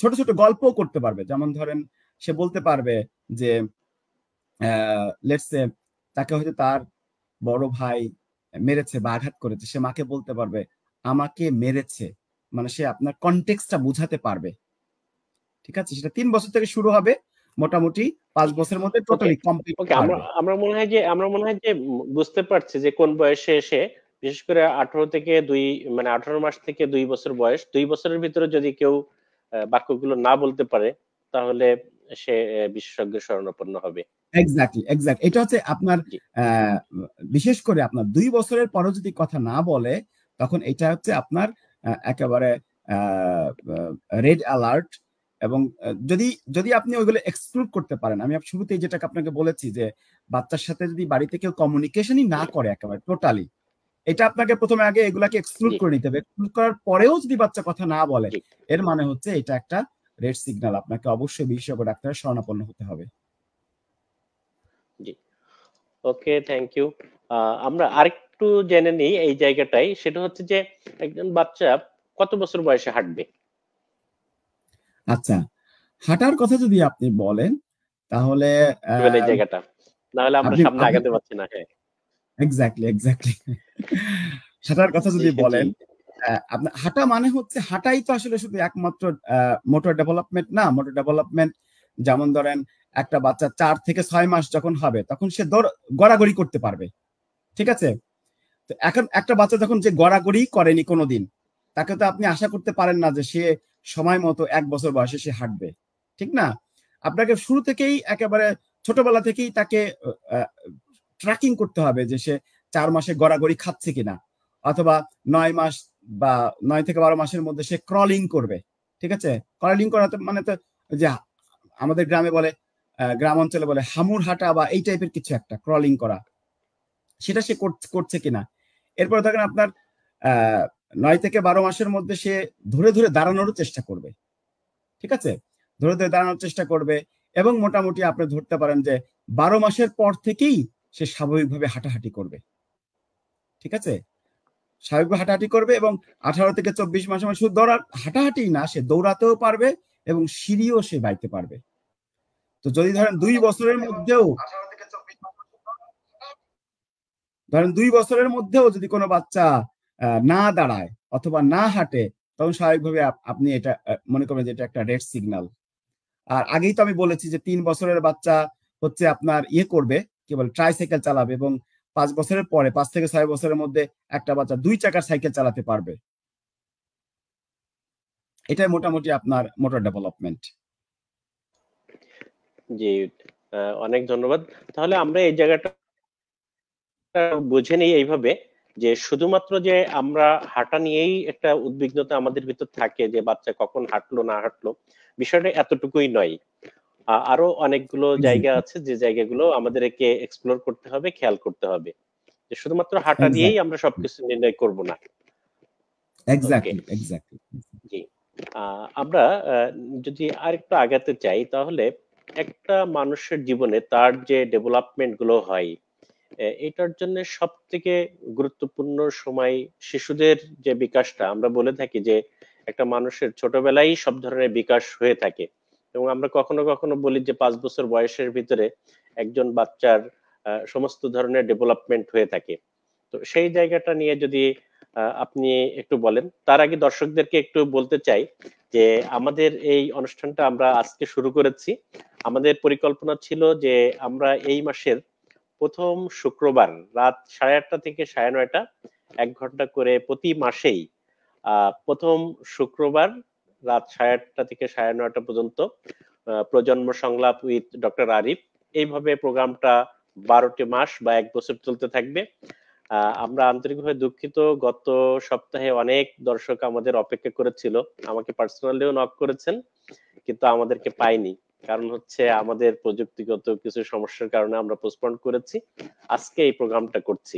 [SPEAKER 2] ছোট ছোট গল্পও করতে পারবে। যেমন ধরেন সে বলতে পারবে যে লেটস সে তাকে হয়তো তার বড় ভাই মেরেছে বা আঘাত করেছে, সে মাকে বলতে পারবে আমাকে মেরেছে, মানে সে আপনার কনটেক্সটটা বুঝাতে পারবে। ঠিক আছে? সেটা 3 বছর থেকে শুরু হবে, মোটামুটি 5 বছরের মধ্যে টোটালি কমপ্লিট
[SPEAKER 1] ওকে। আমরা মনে হয় যে বুঝতে পারছি যে কোন বয়সে এসে, বিশেষ করে 18 থেকে 2 মানে 18 মাস থেকে 2 বছর বয়স, 2 বছরের ভিতরে যদি কেউ বাক্যগুলো না বলতে পারে, তাহলে সে বিশেষজ্ঞের শরণাপন্ন হবে।
[SPEAKER 2] এক্স্যাক্টলি। এটা হচ্ছে আপনার বিশেষ করে আপনার 2 বছরের পরও যদি কথা না বলে, তখন এটা হচ্ছে আপনার একেবারে রেড অ্যালার্ট। এবং যদি আপনি ওইগুলো এক্সক্লুড করতে পারেন, আমি শুরুতেই যেটাকে আপনাকে বলেছি যে বাচ্চার সাথে যদি বাড়িতে কেউ কমিউনিকেশনই না করে একেবারে টোটালি, এটা আপনাকে প্রথমে আগে এগুলাকে এক্সক্লুড করে নিতে হবে। এক্সক্লুড করার পরেও যদি বাচ্চা কথা না বলে, এর মানে হচ্ছে এটা একটা রেড সিগন্যাল, আপনাকে অবশ্যই বিশেষজ্ঞ ডাক্তারের শরণাপন্ন হতে হবে।
[SPEAKER 1] জি, ওকে, থ্যাংক ইউ। আমরা আরেকটু জেনে নিই এই জায়গাটাই, সেটা হচ্ছে যে একজন বাচ্চা কত বছর বয়সে হাঁটবে?
[SPEAKER 2] আচ্ছা, হাঁটার কথা যদি আপনি বলেন, তাহলে
[SPEAKER 1] এই জায়গাটা না হলে আমরা সামনে আগাতে পারছি না। হ্যাঁ,
[SPEAKER 2] এক্স্যাক্টলি। হাঁটার কথা যদি বলেন, আপনার হাঁটা মানে হচ্ছে, হাঁটাই তো আসলে শুধু একমাত্র মোটর ডেভেলপমেন্ট না। মোটর ডেভেলপমেন্ট যেমন ধরেন একটা বাচ্চা 4 থেকে 6 মাস যখন হবে, তখন সে গড়াগড়ি করতে পারবে। ঠিক আছে? তো এখন একটা বাচ্চা যখন যে গড়াগড়ি করেনি কোনোদিন, তাকে তো আপনি আশা করতে পারেন না যে সে সময় মতো 1 বছর বয়সে সে হাঁটবে। ঠিক না? আপনাকে শুরু থেকেই একেবারে ছোটবেলা থেকেই তাকে ট্র্যাকিং করতে হবে যে সে 4 মাসে গড়াগড়ি খাচ্ছে কিনা, অথবা 9 মাস বা 9 থেকে 12 মাসের মধ্যে সে ক্রলিং করবে। ঠিক আছে? ক্রলিং করা মানে তো যে আমাদের গ্রামে বলে, গ্রাম অঞ্চলে বলে হামুর হাঁটা বা এই টাইপের কিছু একটা, ক্রলিং করা, সেটা সে করছে কিনা। এরপরে দেখেন আপনার 9 থেকে 12 মাসের মধ্যে সে ধরে ধরে দাঁড়ানোরও চেষ্টা করবে। ঠিক আছে? ধরে ধরে দাঁড়ানোর চেষ্টা করবে, এবং মোটামুটি আপনি ধরতে পারেন যে 12 মাসের পর থেকেই সে স্বাভাবিকভাবে হাঁটাহাঁটি করবে। ঠিক আছে? স্বাভাবিকভাবে হাঁটাহাঁটি করবে, এবং 18 থেকে 24 মাসের মধ্যে শুধু হাঁটাহাঁটি না, সে দৌড়াতেও পারবে এবং সিঁড়িও সে বাইতে পারবে। তো যদি ধরেন 2 বছরের মধ্যেও যদি কোনো বাচ্চা না দাঁড়ায় অথবা না হাঁটে, তখন স্বাভাবিকভাবে আপনি এটা মনে করবেন যে এটা একটা রেড সিগন্যাল। আর আগেই তো আমি বলেছি যে 3 বছরের বাচ্চা হচ্ছে আপনার করবে, কি বলে, ট্রাইসাইকেল চালাবে, এবং 5 বছরের পরে 5 থেকে 6 বছরের মধ্যে একটা বাচ্চা 2 চাকার সাইকেল চালাতে পারবে। এটাই মোটামুটি আপনার মোটর ডেভেলপমেন্ট।
[SPEAKER 1] জি, অনেক ধন্যবাদ। তাহলে আমরা এই জায়গাটা বুঝে নিই এইভাবে যে শুধুমাত্র যে আমরা হাঁটা নিয়েই একটা উদ্বিগ্নতা আমাদের ভিতর থাকে যে বাচ্চা কখন হাঁটলো না হাঁটলো, বিষয়টা এতটুকুই নয়। আরো অনেকগুলো জায়গা
[SPEAKER 2] এক্স্যাক্টলি,
[SPEAKER 1] আছে যে জায়গাগুলো আমাদেরকে এক্সপ্লোর করতে হবে, খেয়াল করতে হবে, যে শুধুমাত্র হাঁটা দিয়েই আমরা
[SPEAKER 2] এক্স্যাক্টলি,
[SPEAKER 1] সবকিছু নির্ণয় করব না। ওকে,
[SPEAKER 2] এক্স্যাক্টলি, এক্স্যাক্টলি।
[SPEAKER 1] জি। আমরা যদি আরেকটু আগাতে চাই, তাহলে একটা মানুষের জীবনে তার যে ডেভেলপমেন্ট গুলো হয়, এটার জন্য সব থেকে গুরুত্বপূর্ণ সময় শিশুদের যে বিকাশটা, আমরা বলে থাকি যে একটা মানুষের ছোটবেলায় সব ধরনের বিকাশ হয়ে থাকে, এবং আমরা কখনো কখনো বলি যে 5 বছর বয়সের ভিতরে একজন বাচ্চার সমস্ত ধরনের ডেভেলপমেন্ট হয়ে থাকে। তো সেই জায়গাটা নিয়ে যদি আপনি একটু বলেন। তার আগে দর্শকদেরকে একটু বলতে চাই যে আমাদের এই অনুষ্ঠানটা আমরা আজকে শুরু করেছি। আমাদের পরিকল্পনা ছিল যে আমরা এই মাসের প্রথম শুক্রবার রাত 8:30 থেকে 9:30, 1 ঘন্টা করে প্রতি মাসেই প্রথম শুক্রবার রাত 8:30 থেকে 9:30 পর্যন্ত প্রজন্ম সংলাপ উইথ ডক্টর আরিফ, এইভাবে প্রোগ্রামটা 12টি মাস বা 1 বছর চলতে থাকবে। আমরা আন্তরিকভাবে দুঃখিত, গত সপ্তাহে অনেক দর্শক আমাদের অপেক্ষা করেছিল, আমাকে পার্সোনালিও নক করেছেন, কিন্তু আমাদেরকে পাইনি। কারণ হচ্ছে আমাদের প্রযুক্তিগত কিছু সমস্যার কারণে আমরা পোস্টপোন করেছি, আজকে এই প্রোগ্রামটা করছি।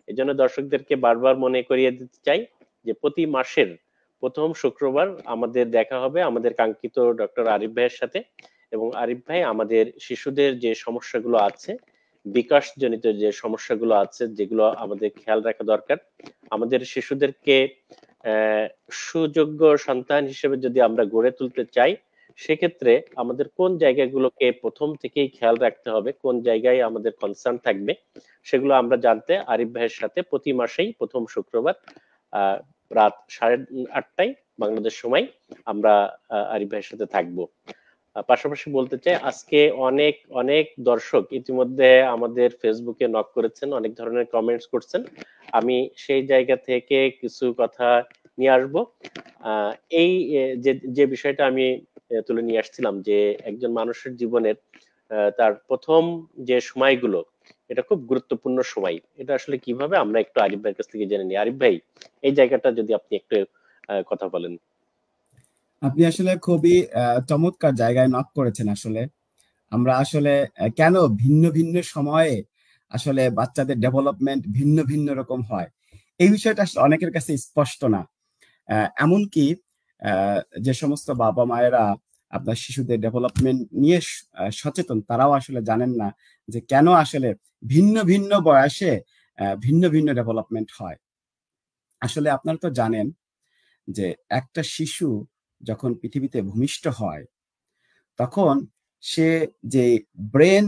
[SPEAKER 1] এই জন্য দর্শকদেরকে বারবার মনে করিয়ে দিতে চাই যে প্রতি মাসের প্রথম শুক্রবার আমাদের দেখা হবে আমাদের কাঙ্ক্ষিত ডক্টর আরিফ ভাইয়ের সাথে, এবং আরিফ ভাই আমাদের শিশুদের যে সমস্যাগুলো আছে, বিকাশজনিত যে সমস্যাগুলো আছে, যেগুলো আমাদের খেয়াল রাখা দরকার, আমাদের শিশুদেরকে সুযোগ্য সন্তান হিসেবে যদি আমরা গড়ে তুলতে চাই, সেক্ষেত্রে আমাদের কোন জায়গাগুলোকে প্রথম থেকেই খেয়াল রাখতে হবে, কোন জায়গায় আমাদের কনসার্ন থাকবে, সেগুলো আমরা জানতে আরিফ ভাইয়ের সাথে প্রতি মাসেই প্রথম শুক্রবার রাত 8:30টায় বাংলাদেশ সময় আমরা আরিফ ভাইয়ের সাথে থাকবো। পাশাপাশি বলতে চাই, আজকে অনেক অনেক দর্শক ইতিমধ্যে আমাদের ফেসবুকে নক করেছেন, অনেক ধরনের কমেন্টস করছেন। আমি সেই জায়গা থেকে কিছু কথা নিয়ে আসবো। এই যে যে বিষয়টা আমি তুলে নিয়ে আসছিলাম, যে একজন মানুষের জীবনের তার প্রথম যে সময়গুলো, এটা খুব গুরুত্বপূর্ণ সময়। এটা আসলে কিভাবে আমরা একটু আরিফ ভাইয়ের কাছ থেকে জেনে নিই। আরিফ ভাই, এই জায়গাটা যদি আপনি একটু কথা বলেন।
[SPEAKER 2] আপনি আসলে খুবই চমৎকার জায়গায় নক করেছেন। আসলে আমরা আসলে কেন ভিন্ন ভিন্ন সময়ে আসলে বাচ্চাদের ডেভেলপমেন্ট ভিন্ন ভিন্ন রকম হয়, এই বিষয়টা আসলে অনেকের কাছে স্পষ্ট না। এমনকি আহ, যে সমস্ত বাবা মায়েরা আপনার শিশুদের ডেভেলপমেন্ট নিয়ে সচেতন, তারাও আসলে জানেন না যে কেন আসলে ভিন্ন ভিন্ন বয়সে ভিন্ন ভিন্ন ডেভেলপমেন্ট হয়। আসলে আপনারা তো জানেন যে একটা শিশু যখন পৃথিবীতে ভূমিষ্ঠ হয়, তখন সে যে ব্রেন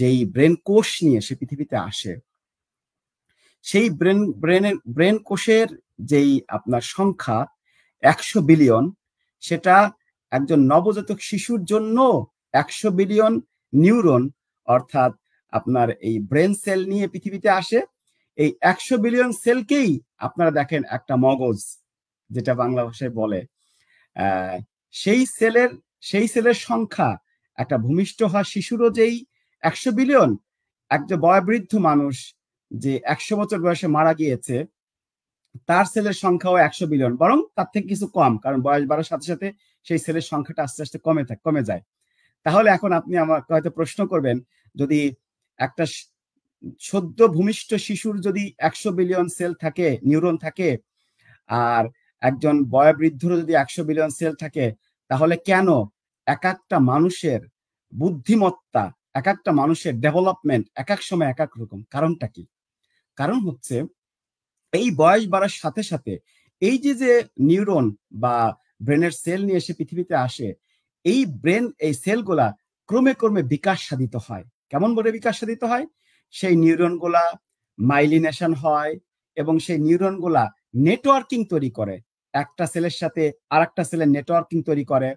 [SPEAKER 2] যেই ব্রেন কোষ নিয়ে সে পৃথিবীতে আসে, সেই ব্রেন কোষের যেই আপনার সংখ্যা 100 বিলিয়ন, সেটা একজন নবজাতক শিশুর জন্য 100 বিলিয়ন নিউরন, অর্থাৎ আপনার এই ব্রেন সেল নিয়ে পৃথিবীতে আসে। এই 100 বিলিয়ন সেলকেই আপনারা দেখেন একটা মগজ, যেটা বাংলা ভাষায় বলে, আহ, সেই সেলের সেই সেলের সংখ্যা একটা ভূমিষ্ঠ হওয়া শিশুরও যেই 100 বিলিয়ন, একজন বয়োবৃদ্ধ মানুষ যে 100 বছর বয়সে মারা গিয়েছে, তার সেলের সংখ্যাও 100 বিলিয়ন, বরং তার থেকে কিছু কম, কারণ বয়স বাড়ার সাথে সাথে সেই সেলের সংখ্যাটা আস্তে আস্তে কমে যায়। তাহলে এখন আপনি আমাকে হয়তো প্রশ্ন করবেন, যদি একটা সদ্য ভূমিষ্ঠ শিশুর যদি 100 বিলিয়ন সেল থাকে, নিউরন থাকে, আর একজন বয়োবৃদ্ধরও যদি 100 বিলিয়ন সেল থাকে, তাহলে কেন এক একটা মানুষের বুদ্ধিমত্তা, এক একটা মানুষের ডেভেলপমেন্ট এক এক সময় এক এক রকম? কারণটা কি? কারণ হচ্ছে এই বয়স বাড়ার সাথে সাথে এই যে যে নিউরন বা ব্রেনের সেল নিয়ে এসে পৃথিবীতে আসে, এই সেলগুলা ক্রমে ক্রমে বিকাশ সাধিত হয়। কেমন করে বিকাশ সাধিত হয়? সেই নিউরনগুলা মাইলিনেশন হয়, এবং সেই নিউরনগুলা নেটওয়ার্কিং তৈরি করে, একটা সেলের সাথে আর একটা সেলের নেটওয়ার্কিং তৈরি করে,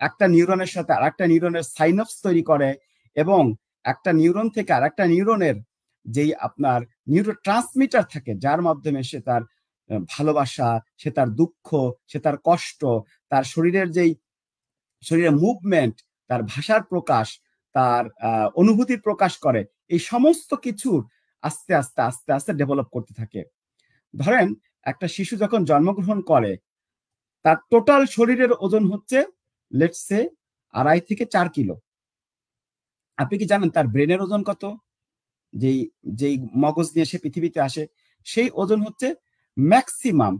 [SPEAKER 2] একটা নিউরনের সাথে আর একটা নিউরনের সাইনপস তৈরি করে, এবং একটা নিউরন থেকে আর একটা নিউরনের যেই আপনার নিউরো ট্রান্সমিটার থাকে, যার মাধ্যমে সে তার ভালোবাসা, সে তার দুঃখ, সে তার কষ্ট, তার শরীরের মুভমেন্ট, তার ভাষার প্রকাশ, তার অনুভূতির প্রকাশ করে। এই সমস্ত কিছুর আস্তে আস্তে আস্তে আস্তে ডেভেলপ করতে থাকে। ধরেন একটা শিশু যখন জন্মগ্রহণ করে তার টোটাল শরীরের ওজন হচ্ছে লেটস সে 2.5 থেকে 4 কিলো। আপনি কি জানেন তার ব্রেনের ওজন কত? যেই যেই মগজ নিয়ে সে পৃথিবীতে আসে সেই ওজন হচ্ছে ম্যাক্সিমাম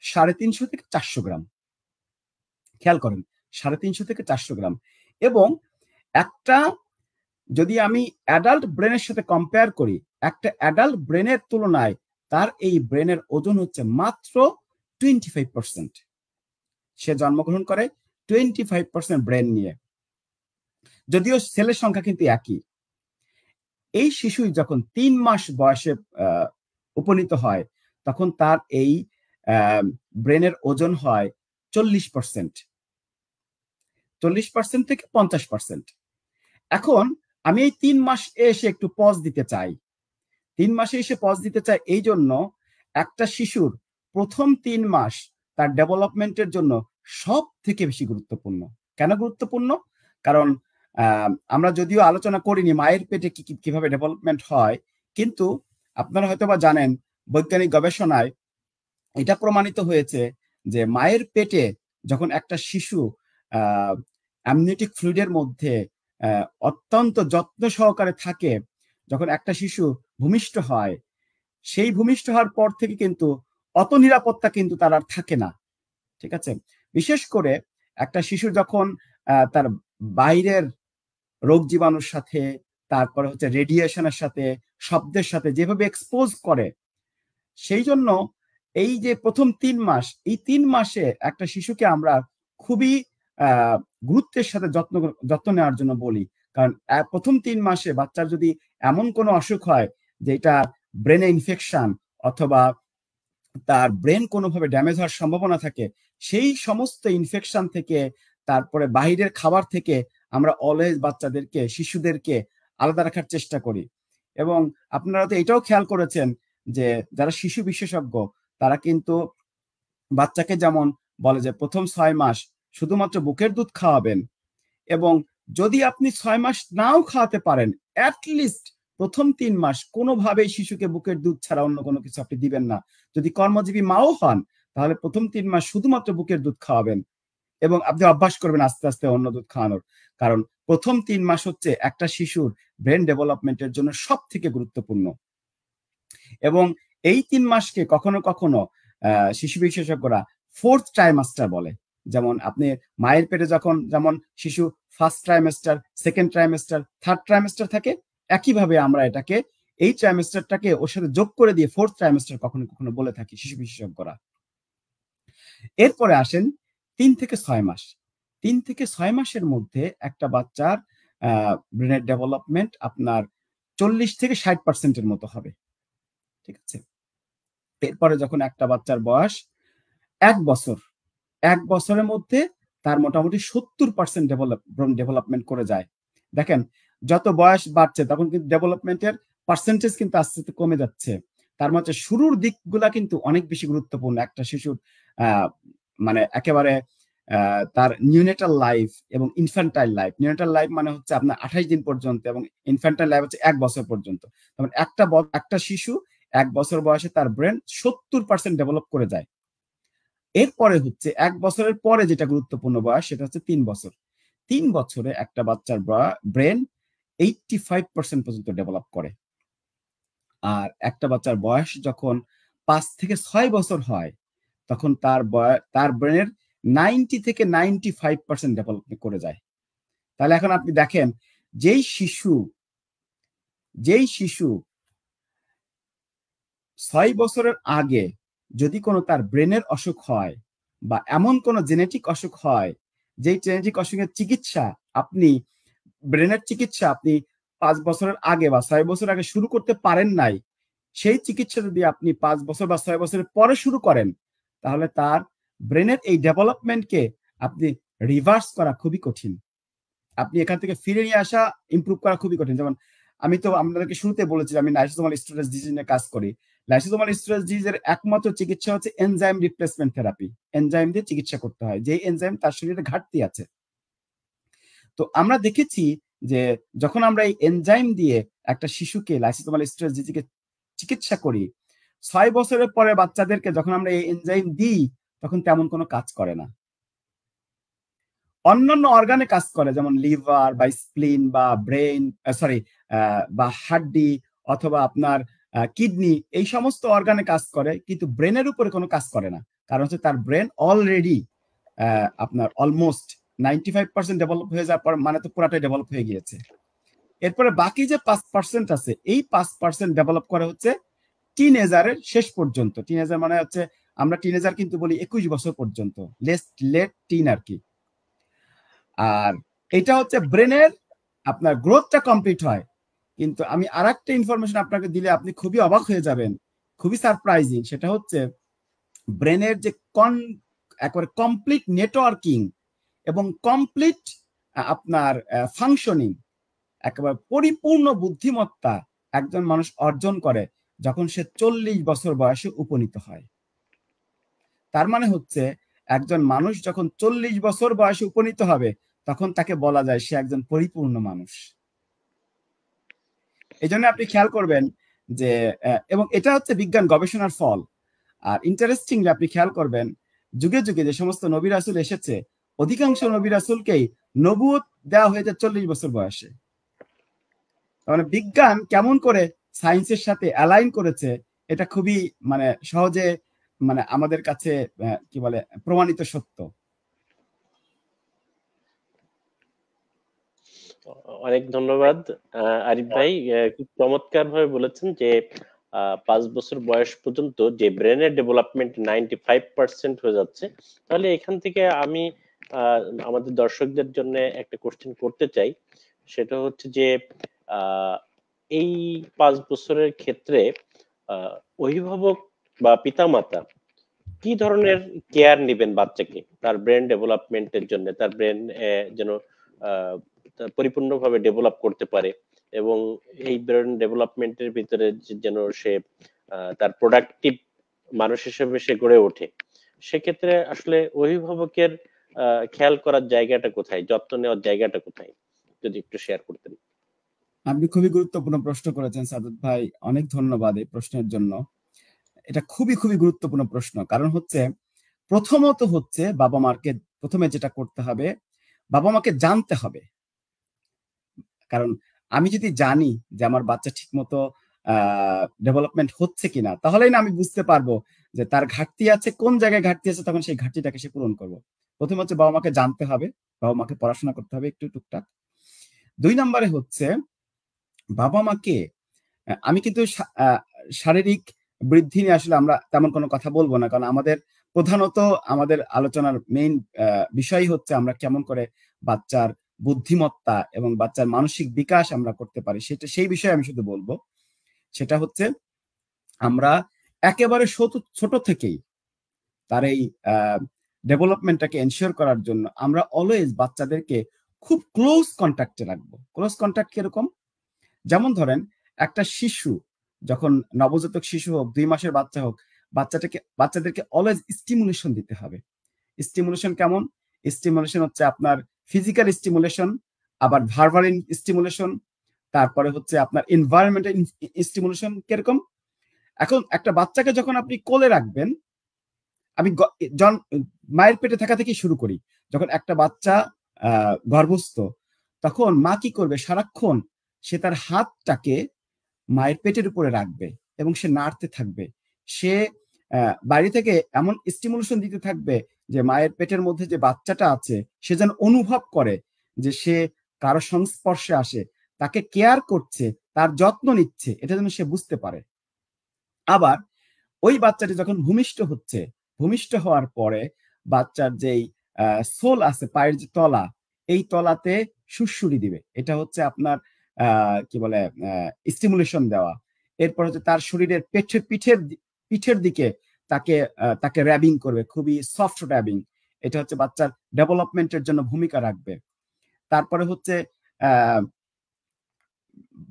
[SPEAKER 2] 350 থেকে 400 গ্রাম। খেয়াল করেন 350 থেকে 400 গ্রাম। এবং একটা যদি আমি অ্যাডাল্ট ব্রেনের সাথে কম্পেয়ার করি, একটা অ্যাডাল্ট ব্রেনের তুলনায় তার এই ব্রেনের ওজন হচ্ছে মাত্র 25%। সে জন্মগ্রহণ করে 25% ব্রেন নিয়ে, যদিও সেলের সংখ্যা কিন্তু একই। এই শিশুই যখন 3 মাস বয়সে উপনীত হয় তখন তার এই ব্রেনের ওজন হয় 40%, 40% থেকে 50%। এখন আমি এই 3 মাস এসে একটু পজ দিতে চাই। 3 মাসে এসে পজ দিতে চাই এই জন্য, একটা শিশুর প্রথম 3 মাস তার ডেভেলপমেন্টের জন্য সব থেকে বেশি গুরুত্বপূর্ণ। কেন গুরুত্বপূর্ণ? কারণ আমরা যদিও আলোচনা করিনি মায়ের পেটে কিভাবে ডেভেলপমেন্ট হয়, কিন্তু আপনারা হয়তো বা জানেন বৈজ্ঞানিক গবেষণায় এটা প্রমাণিত হয়েছে যে মায়ের পেটে যখন একটা শিশু অ্যামনিওটিক ফ্লুইডের মধ্যে অত্যন্ত যত্ন সহকারে থাকে, যখন একটা শিশু ভূমিষ্ঠ হয়, সেই ভূমিষ্ঠ হওয়ার পর থেকে কিন্তু অত নিরাপত্তা কিন্তু তার আর থাকে না। ঠিক আছে? বিশেষ করে একটা শিশু যখন তার বাইরের রোগ জীবাণুর সাথে, তারপরে হচ্ছে রেডিয়েশনের সাথে, শব্দের সাথে যেভাবে এক্সপোজ করে, সেই জন্য এই যে প্রথম 3 মাস, এই 3 মাসে একটা শিশুকে আমরা খুবই গুরুত্বের সাথে যত্ন নেওয়ার জন্য বলি। কারণ প্রথম 3 মাসে বাচ্চার যদি এমন কোনো অসুখ হয় যেটা ব্রেনে ইনফেকশন অথবা তার ব্রেন কোনোভাবে ড্যামেজ হওয়ার সম্ভাবনা থাকে, সেই সমস্ত ইনফেকশন থেকে, তারপরে বাহিরের খাবার থেকে আমরা অলওয়েজ বাচ্চাদেরকে, শিশুদেরকে আলাদা রাখার চেষ্টা করি। এবং আপনারা তো এটাও খেয়াল করেছেন যে যারা শিশু বিশেষজ্ঞ তারা কিন্তু বাচ্চাকে যেমন বলে যে প্রথম 6 মাস শুধুমাত্র বুকের দুধ খাওয়াবেন, এবং যদি আপনি 6 মাস নাও খাওয়াতে পারেন, অ্যাটলিস্ট প্রথম 3 মাস কোনোভাবেই শিশুকে বুকের দুধ ছাড়া অন্য কোনো কিছু আপনি দিবেন না। যদি কর্মজীবী মাও হন তাহলে প্রথম 3 মাস শুধুমাত্র বুকের দুধ খাওয়াবেন, এবং আপনি অভ্যাস করবেন আস্তে আস্তে অন্য দুধ খাওয়ানোর। কারণ প্রথম 3 মাস হচ্ছে একটা শিশুর ব্রেন ডেভেলপমেন্টের জন্য সব থেকে গুরুত্বপূর্ণ। এবং এই 3 মাসকে কখনো কখনো শিশু বিশেষজ্ঞরা 4th ট্রাইমাস্টার বলে। যেমন আপনি মায়ের পেটে যখন যেমন শিশু 1st trimester, 2nd trimester, 3rd trimester থাকে, একইভাবে আমরা এটাকে এই ট্রাইমাস্টারটাকে ওর সাথে যোগ করে দিয়ে 4th ট্রাইমাস্টার কখনো কখনো বলে থাকি শিশু বিশেষজ্ঞরা। এরপরে আসেন 3 থেকে 6 মাস। 3 থেকে 6 মাসের মধ্যে একটা বাচ্চার ব্রেনের ডেভেলপমেন্ট আপনার 40 থেকে 60% এর মতো হবে। ঠিক আছে? এরপরে যখন একটা বাচ্চার বয়স 1 বছর, 1 বছরের মধ্যে তার মোটামুটি 70% ডেভেলপমেন্ট করে যায়। দেখেন যত বয়স বাড়ছে তখন কিন্তু ডেভেলপমেন্টের পার্সেন্টেজ কিন্তু আস্তে আস্তে কমে যাচ্ছে। তার মধ্যে শুরুর দিকগুলা কিন্তু অনেক বেশি গুরুত্বপূর্ণ একটা শিশুর, মানে একেবারে তার নিউনেটাল লাইফ এবং ইনফ্যান্টাইল লাইফ। নিউনেটাল লাইফ মানে হচ্ছে আপনার 28 দিন পর্যন্ত, এবং ইনফ্যান্টাইল লাইফ হচ্ছে 1 বছর পর্যন্ত। তখন একটা শিশু 1 বছর বয়সে তার ব্রেন 70% ডেভেলপ করে যায়। এরপরে হচ্ছে 1 বছরের পরে যেটা গুরুত্বপূর্ণ বয়স সেটা হচ্ছে 3 বছর। 3 বছরে একটা বাচ্চার ব্রেন 85% পর্যন্ত ডেভেলপ করে। আর একটা বাচ্চার বয়স যখন 5 থেকে 6 বছর হয় তখন তার ব্রেনের 90 থেকে 95% ডেভেলপমেন্ট করে যায়। তাহলে এখন আপনি দেখেন যেই শিশু 6 বছরের আগে যদি কোনো তার ব্রেনের অসুখ হয় বা এমন কোনো জেনেটিক অসুখ হয়, যেই জেনেটিক অসুখের চিকিৎসা ব্রেনের চিকিৎসা আপনি 5 বছরের আগে বা 6 বছর আগে শুরু করতে পারেন নাই, সেই চিকিৎসা যদি আপনি 5 বছর বা 6 বছরের পরে শুরু করেন তাহলে তার ব্রেনের এই ডেভেলপমেন্টকে আপনি রিভার্স করা খুবই কঠিন। আপনি এখান থেকে ফিরে নিয়ে আসা, ইমপ্রুভ করা খুবই কঠিন। যেমন আমি তো আপনাদেরকে শুরুতে বলেছি আমি লাইসোসোমাল স্টোরেজ ডিজিজ নিয়ে কাজ করি। লাইসোসোমাল স্টোরেজ ডিজিজের একমাত্র চিকিৎসা হচ্ছে এনজাইম রিপ্লেসমেন্ট থেরাপি। এনজাইম দিয়ে চিকিৎসা করতে হয়, যে এনজাইম তার শরীরে ঘাটতি আছে। তো আমরা দেখেছি যে যখন আমরা এই এনজাইম দিয়ে একটা শিশুকে লাইসোসোমাল স্টোরেজ ডিজিজকে চিকিৎসা করি, 6 বছরের পরে বাচ্চাদেরকে যখন আমরা এই এনজাইম দিই তখন তেমন কোনো কাজ করে না। অন্যান্য অর্গানে কাজ করে, যেমন লিভার বা স্প্লিন বা ব্রেন বা হাড্ডি অথবা আপনার কিডনি, এই সমস্ত অর্গানে কাজ করে, কিন্তু ব্রেনের উপরে কোনো কাজ করে না। কারণ হচ্ছে তার ব্রেন অলরেডি আপনার অলমোস্ট 95% ডেভেলপ হয়ে যাওয়ার পর, মানে তো পুরাটাই ডেভেলপ হয়ে গিয়েছে। এরপরে বাকি যে 5% আছে, এই 5% ডেভেলপ করে হচ্ছে টিনেজারের শেষ পর্যন্ত। টিনেজার মানে হচ্ছে, আমরা টিনেজার কিন্তু বলি 21 বছর পর্যন্ত, লেট টিন আর কি। আর এটা হচ্ছে ব্রেনের আপনার গ্রোথটা কমপ্লিট হয়। কিন্তু আমি আরেকটা ইনফরমেশন আপনাকে দিলে আপনি খুবই অবাক হয়ে যাবেন, খুবই সারপ্রাইজিং। সেটা হচ্ছে ব্রেনের যে একেবারে কমপ্লিট নেটওয়ার্কিং এবং কমপ্লিট আপনার ফাংশনিং, একেবারে পরিপূর্ণ বুদ্ধিমত্তা একজন মানুষ অর্জন করে যখন সে 40 বছর বয়সে উপনীত হয়। তার মানে হচ্ছে একজন মানুষ যখন 40 বছর বয়সে উপনীত হবে তখন তাকে বলা যায় সে একজন পরিপূর্ণ মানুষ। এই জন্য আপনি খেয়াল করবেন যে, এবং এটা হচ্ছে বিজ্ঞান গবেষণার ফল। আর ইন্টারেস্টিংলি আপনি খেয়াল করবেন, যুগে যুগে যে সমস্ত নবী রাসূল এসেছে, অধিকাংশ নবী রাসূলকেই নবুয়ত দেওয়া হয়েছে 40 বছর বয়সে। মানে বিজ্ঞান কেমন করে সায়েন্সের সাথে অ্যালাইন করেছে, এটা খুবই মানে সহজে মানে আমাদের কাছে কি বলে প্রমাণিত সত্য।
[SPEAKER 1] অনেক ধন্যবাদ আরিফ ভাই, খুব চমৎকার ভাবে বলেছেন যে 5 বছর বয়স পর্যন্ত যে ব্রেনের ডেভেলপমেন্ট 95% হয়ে যাচ্ছে। তাহলে এখান থেকে আমি আমাদের দর্শকদের জন্য একটা কোশ্চেন করতে চাই, সেটা হচ্ছে যে এই 5 বছরের ক্ষেত্রে অভিভাবক বা পিতামাতা কি ধরনের কেয়ার নেবেন বাচ্চাকে, তার ব্রেন ডেভেলপমেন্টের জন্য, তার ব্রেন যেন পরিপূর্ণভাবে ডেভেলপ করতে পারে, এবং এই ব্রেন ডেভেলপমেন্টের ভিতরে যেন সে তার প্রোডাক্টিভ মানুষ হিসেবে সে গড়ে ওঠে। সেক্ষেত্রে আসলে অভিভাবকের খেয়াল করার জায়গাটা কোথায়, যত্ন নেওয়ার জায়গাটা কোথায়, যদি একটু শেয়ার করতেন।
[SPEAKER 2] আপনি খুবই গুরুত্বপূর্ণ প্রশ্ন করেছেন সাদত ভাই, অনেক ধন্যবাদ এই প্রশ্নের জন্য। এটা খুবই খুবই গুরুত্বপূর্ণ প্রশ্ন। কারণ হচ্ছে, প্রথমত হচ্ছে বাবা মাকে প্রথমে যেটা করতে হবে, বাবা মাকে জানতে হবে। কারণ আমি যদি জানি যে আমার বাচ্চা ঠিক মতো ডেভেলপমেন্ট হচ্ছে কিনা, তাহলেই না আমি বুঝতে পারবো যে তার ঘাটতি আছে, কোন জায়গায় ঘাটতি আছে, তখন সেই ঘাটতিটাকে সে পূরণ করবো। প্রথমে হচ্ছে বাবা মাকে জানতে হবে, বাবা মাকে পড়াশোনা করতে হবে একটু টুকটাক। 2 নম্বরে হচ্ছে বাবা মাকে, আমি কিন্তু শারীরিক বৃদ্ধি নিয়ে আসলে আমরা তেমন কোনো কথা বলবো না, কারণ আমাদের প্রধানত আমাদের আলোচনার মেইন বিষয় হচ্ছে আমরা কেমন করে বাচ্চার বুদ্ধিমত্তা এবং বাচ্চার মানসিক বিকাশ আমরা করতে পারি, সেই বিষয়ে আমি শুধু বলবো। সেটা হচ্ছে আমরা একেবারে ছোট থেকেই তার এই ডেভেলপমেন্টটাকে এনশিওর করার জন্য আমরা অলওয়েজ বাচ্চাদেরকে খুব ক্লোজ কন্ট্যাক্টে রাখবো। ক্লোজ কন্ট্যাক্ট কিরকম? যেমন ধরেন, একটা শিশু যখন নবজাতক শিশু হোক, 2 মাসের বাচ্চা হোক, বাচ্চাদেরকে অলওয়েজ স্টিমুলেশন দিতে হবে। স্টিমুলেশন কেমন? স্টিমুলেশন হচ্ছে আপনার ফিজিক্যাল স্টিমুলেশন, আবার ভার্বাল স্টিমুলেশন, তারপরে হচ্ছে আপনার এনভায়রনমেন্টাল স্টিমুলেশন। কিরকম? এখন একটা বাচ্চাকে যখন আপনি কোলে রাখবেন, আমি মায়ের পেটে থাকা থেকে শুরু করি। যখন একটা বাচ্চা গর্ভস্থ, তখন মা কি করবে? সারাক্ষণ সে তার হাতটাকে মায়ের পেটের উপরে রাখবে এবং সে নাড়তে থাকবে। সে বাইরে থেকে এমন স্টিমুলেশন দিতে থাকবে যে মায়ের পেটের মধ্যে যে বাচ্চাটা আছে সে যেন অনুভব করে যে সে কারো সংস্পর্শে আসে, তাকে কেয়ার করছে, তার যত্ন নিচ্ছে, এটা যেন সে বুঝতে পারে। আবার ওই বাচ্চাটি যখন ভূমিষ্ঠ হচ্ছে, ভূমিষ্ঠ হওয়ার পরে বাচ্চার যেই সোল আছে, পায়ের যে তলা, এই তলাতে সুড়সুড়ি দিবে। এটা হচ্ছে আপনার কি বলে স্টিমুলেশন দেওয়া। এরপর হচ্ছে তার শরীরের পিঠের দিকে তাকে র্যাবিং করবে, খুবই সফট র্যাবিং। এটা হচ্ছে বাচ্চার ডেভেলপমেন্টের জন্য ভূমিকা রাখবে। তারপরে হচ্ছে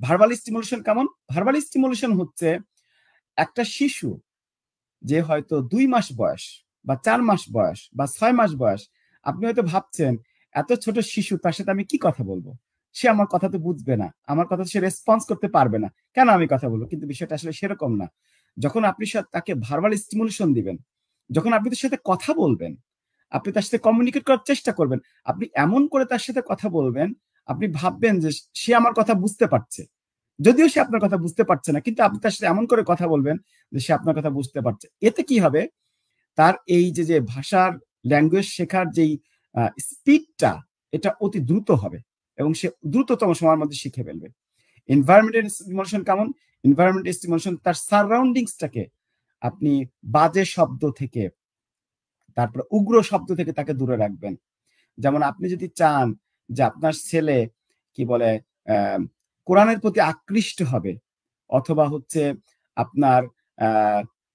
[SPEAKER 2] ভার্বাল স্টিমুলেশন কেমন? ভার্বাল স্টিমুলেশন হচ্ছে একটা শিশু যে হয়তো 2 মাস বয়স বা 4 মাস বয়স বা 6 মাস বয়স, আপনি হয়তো ভাবছেন এত ছোট শিশু, তার সাথে আমি কি কথা বলবো? সে আমার কথা তো বুঝবে না, আমার কথা সে রেসপন্স করতে পারবে না, কেন আমি কথা বলবো? কিন্তু বিষয়টা আসলে সেরকম না। যখন আপনি তাকে ভার্বাল স্টিমুলেশন দিবেন, যখন আপনি তার সাথে কথা বলবেন, আপনি তার সাথে কমিউনিকেট করার চেষ্টা করবেন, আপনি এমন করে তার সাথে কথা বলবেন, আপনি ভাববেন যে সে আমার কথা বুঝতে পারছে, যদিও সে আপনার কথা বুঝতে পারছে না, কিন্তু আপনি তার সাথে এমন করে কথা বলবেন যে সে আপনার কথা বুঝতে পারছে। এতে কি হবে, তার এই যে ভাষার ল্যাঙ্গুয়েজ শেখার যেই স্পিডটা, এটা অতি দ্রুত হবে এবং সে দ্রুততম সময়ের মধ্যে শিখে ফেলবে। এনভায়রনমেন্টাল স্টিমুলেশন কেমন? এনভায়রনমেন্টাল স্টিমুলেশন তার সারাউন্ডিংসটাকে আপনি বাজে শব্দ থেকে, তারপর উগ্র শব্দ থেকে তাকে দূরে রাখবেন। যেমন আপনি যদি চান যে আপনার ছেলে কি বলে কোরআনের প্রতি আকৃষ্ট হবে, অথবা হচ্ছে আপনার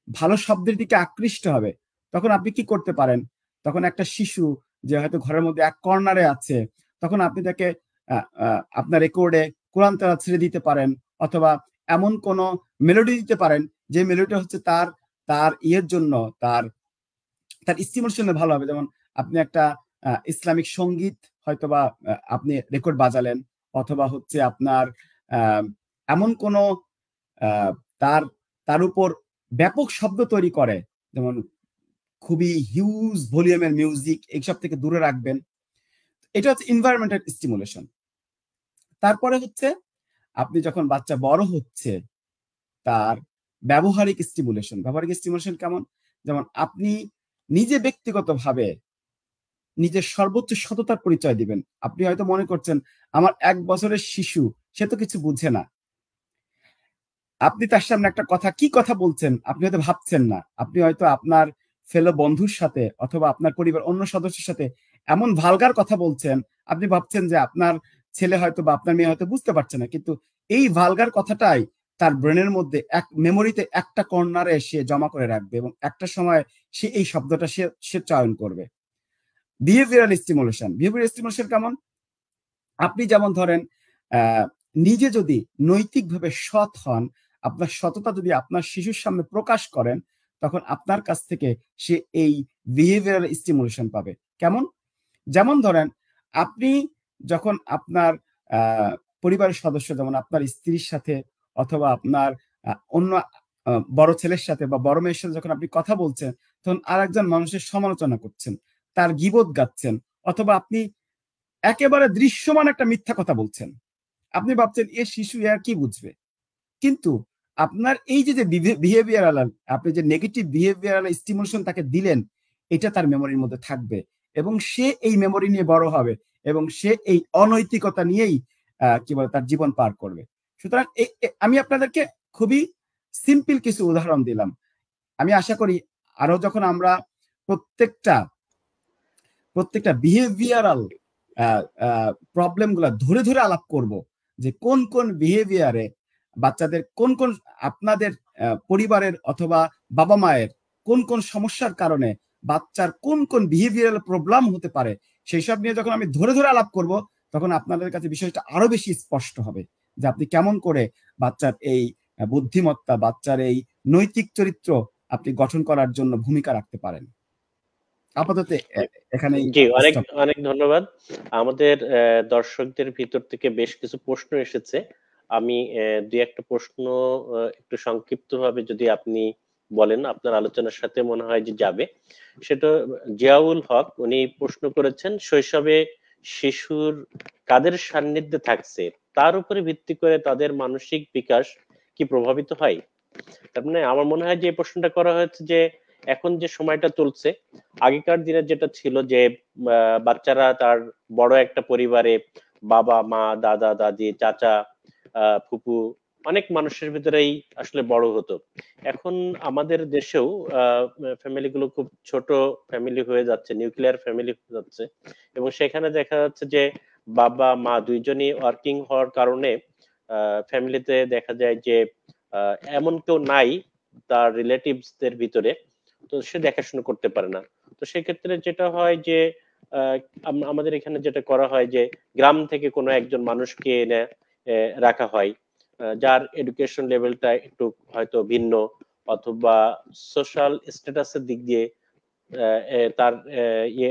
[SPEAKER 2] ভালো শব্দের দিকে আকৃষ্ট হবে, তখন আপনি কি করতে পারেন? তখন একটা শিশু যে হয়তো ঘরের মধ্যে এক কর্নারে আছে, তখন আপনি তাকে আপনার রেকর্ডে কোরআন তেলাওয়াত ছেড়ে দিতে পারেন, অথবা এমন কোন মেলোডি দিতে পারেন যে মেলোডিটা হচ্ছে তার তার ইয়ের জন্য, তার তার স্টিমুলেশনে ভালো হবে। যেমন আপনি একটা ইসলামিক সঙ্গীত হয়তোবা আপনি রেকর্ড বাজালেন, অথবা হচ্ছে আপনার এমন কোন তার তার উপর ব্যাপক শব্দ তৈরি করে, যেমন খুবই হিউজ ভলিউমের মিউজিক, এইসব থেকে দূরে রাখবেন। এটা হচ্ছে এনভায়রনমেন্টাল স্টিমুলেশন। তারপরে হচ্ছে আপনি যখন বাচ্চা বড় হচ্ছে, তার ব্যবহারিক স্টিমুলেশন। ব্যবহারিক স্টিমুলেশন কেমন? যেমন আপনি নিজে ব্যক্তিগতভাবে নিজের সর্বোচ্চ সততার পরিচয় দিবেন। আপনি হয়তো মনে করছেন আমার 1 বছরের শিশু, সে তো কিছু বুঝে না। আপনি তার সামনে একটা কথা, কি কথা বলছেন আপনি হয়তো ভাবছেন না। আপনি হয়তো আপনার ফেলো বন্ধুর সাথে অথবা আপনার পরিবার অন্য সদস্যের সাথে এমন ভালগার কথা বলছেন, আপনি ভাবছেন যে আপনার ছেলে হয়তো বা আপনার মেয়ে হয়তো বুঝতে পারছে না, কিন্তু এই ভালগার কথাটাই তার ব্রেনের মধ্যে এক মেমোরিতে একটা কর্নারে সে জমা করে রাখবে, এবং একটা সময় সে এই শব্দটা সে চয়ন করবে। Behavioural stimulation. বিহেভিয়ারাল স্টিমুলেশন কেমন? আপনি যেমন ধরেন নিজে যদি নৈতিকভাবে সৎ হন, আপনার সততা যদি আপনার শিশুর সামনে প্রকাশ করেন, তখন আপনার কাছ থেকে সে এই বিহেভিয়ারাল স্টিমুলেশন পাবে। কেমন? যেমন ধরেন আপনি যখন আপনার পরিবারের সদস্য, যেমন আপনার স্ত্রীর সাথে অথবা আপনার অন্য বড় ছেলের সাথে বা বড় মেয়ের সাথে যখন আপনি কথা বলছেন, তখন আর একজন মানুষের সমালোচনা করছেন, তার গীবত গাচ্ছেন, অথবা আপনি একেবারে দৃশ্যমান একটা মিথ্যা কথা বলছেন। আপনি ভাবছেন এ শিশু আর কি বুঝবে, কিন্তু আপনার এই যে বিহেভিয়ারাল, আপনি যে নেগেটিভ বিহেভিয়ারাল স্টিমুলেশন তাকে দিলেন, এটা তার মেমোরির মধ্যে থাকবে এবং সে এই মেমোরি নিয়ে বড় হবে এবং সে এই অনৈতিকতা নিয়েই কি বলে তার জীবন পার করবে। সুতরাং আমি আপনাদেরকে খুবই সিম্পল কিছু উদাহরণ দিলাম। আমি আশা করি আরো যখন আমরা প্রত্যেকটা বিহেভিয়ারাল প্রবলেম গুলা ধরে ধরে আলাপ করব, যে কোন কোন বিহেভিয়ারে বাচ্চাদের কোন কোন, আপনাদের পরিবারের অথবা বাবা মায়ের কোন কোন সমস্যার কারণে বাচ্চার কোন কোন বিহেভিয়ারাল প্রবলেম হতে পারে, সেই সব নিয়ে যখন আমি ধরে ধরে আলাপ করব, তখন আপনাদের কাছে বিষয়টা আরো বেশি স্পষ্ট হবে যে আপনি কেমন করে বাচ্চার এই বুদ্ধিমত্তা, বাচ্চার এই নৈতিক চরিত্র আপনি গঠন করার জন্য ভূমিকা রাখতে পারেন। আপাতত এখানেই।
[SPEAKER 1] জি, অনেক অনেক ধন্যবাদ। আমাদের দর্শকদের ভিতর থেকে বেশ কিছু প্রশ্ন এসেছে। আমি দুই একটা প্রশ্ন একটু সংক্ষিপ্তভাবে যদি আপনি বলেন, আপনার আলোচনার সাথে মনে হয় যে যাবে। সেটা জিয়াউল হক, উনি প্রশ্ন করেছেন, শৈশবে শিশুর কাদের সান্নিধ্যে থাকছে তার উপরে ভিত্তি করে তাদের মানসিক বিকাশ কি প্রভাবিত হয়? তার মানে আমার মনে হয় যে এই প্রশ্নটা করা হয়েছে যে এখন যে সময়টা চলছে, আগেকার দিনে যেটা ছিল যে বাচ্চারা তার বড় একটা পরিবারে বাবা মা দাদা দাদি চাচা ফুপু অনেক মানুষের ভিতরেই আসলে বড় হতো। এখন আমাদের দেশেও ফ্যামিলি গুলো খুব ছোট ফ্যামিলি হয়ে যাচ্ছে, নিউক্লিয়ার ফ্যামিলি হয়ে যাচ্ছে, এবং সেখানে দেখা যাচ্ছে যে বাবা মা দুইজনই ওয়ার্কিং হওয়ার কারণে ফ্যামিলিতে দেখা যায় যে এমন কেউ নাই তার রিলেটিভস দের ভিতরে, তো সে দেখাশোনা করতে পারে না। তো সেক্ষেত্রে যেটা হয় যে আমাদের এখানে যেটা করা হয় যে গ্রাম থেকে কোনো একজন মানুষকে এনে রাখা হয়, যার এডুকেশন লেভেলটা একটু হয়তো ভিন্ন, অথবা সোশ্যাল স্ট্যাটাসের দিক দিয়ে তার ইয়ে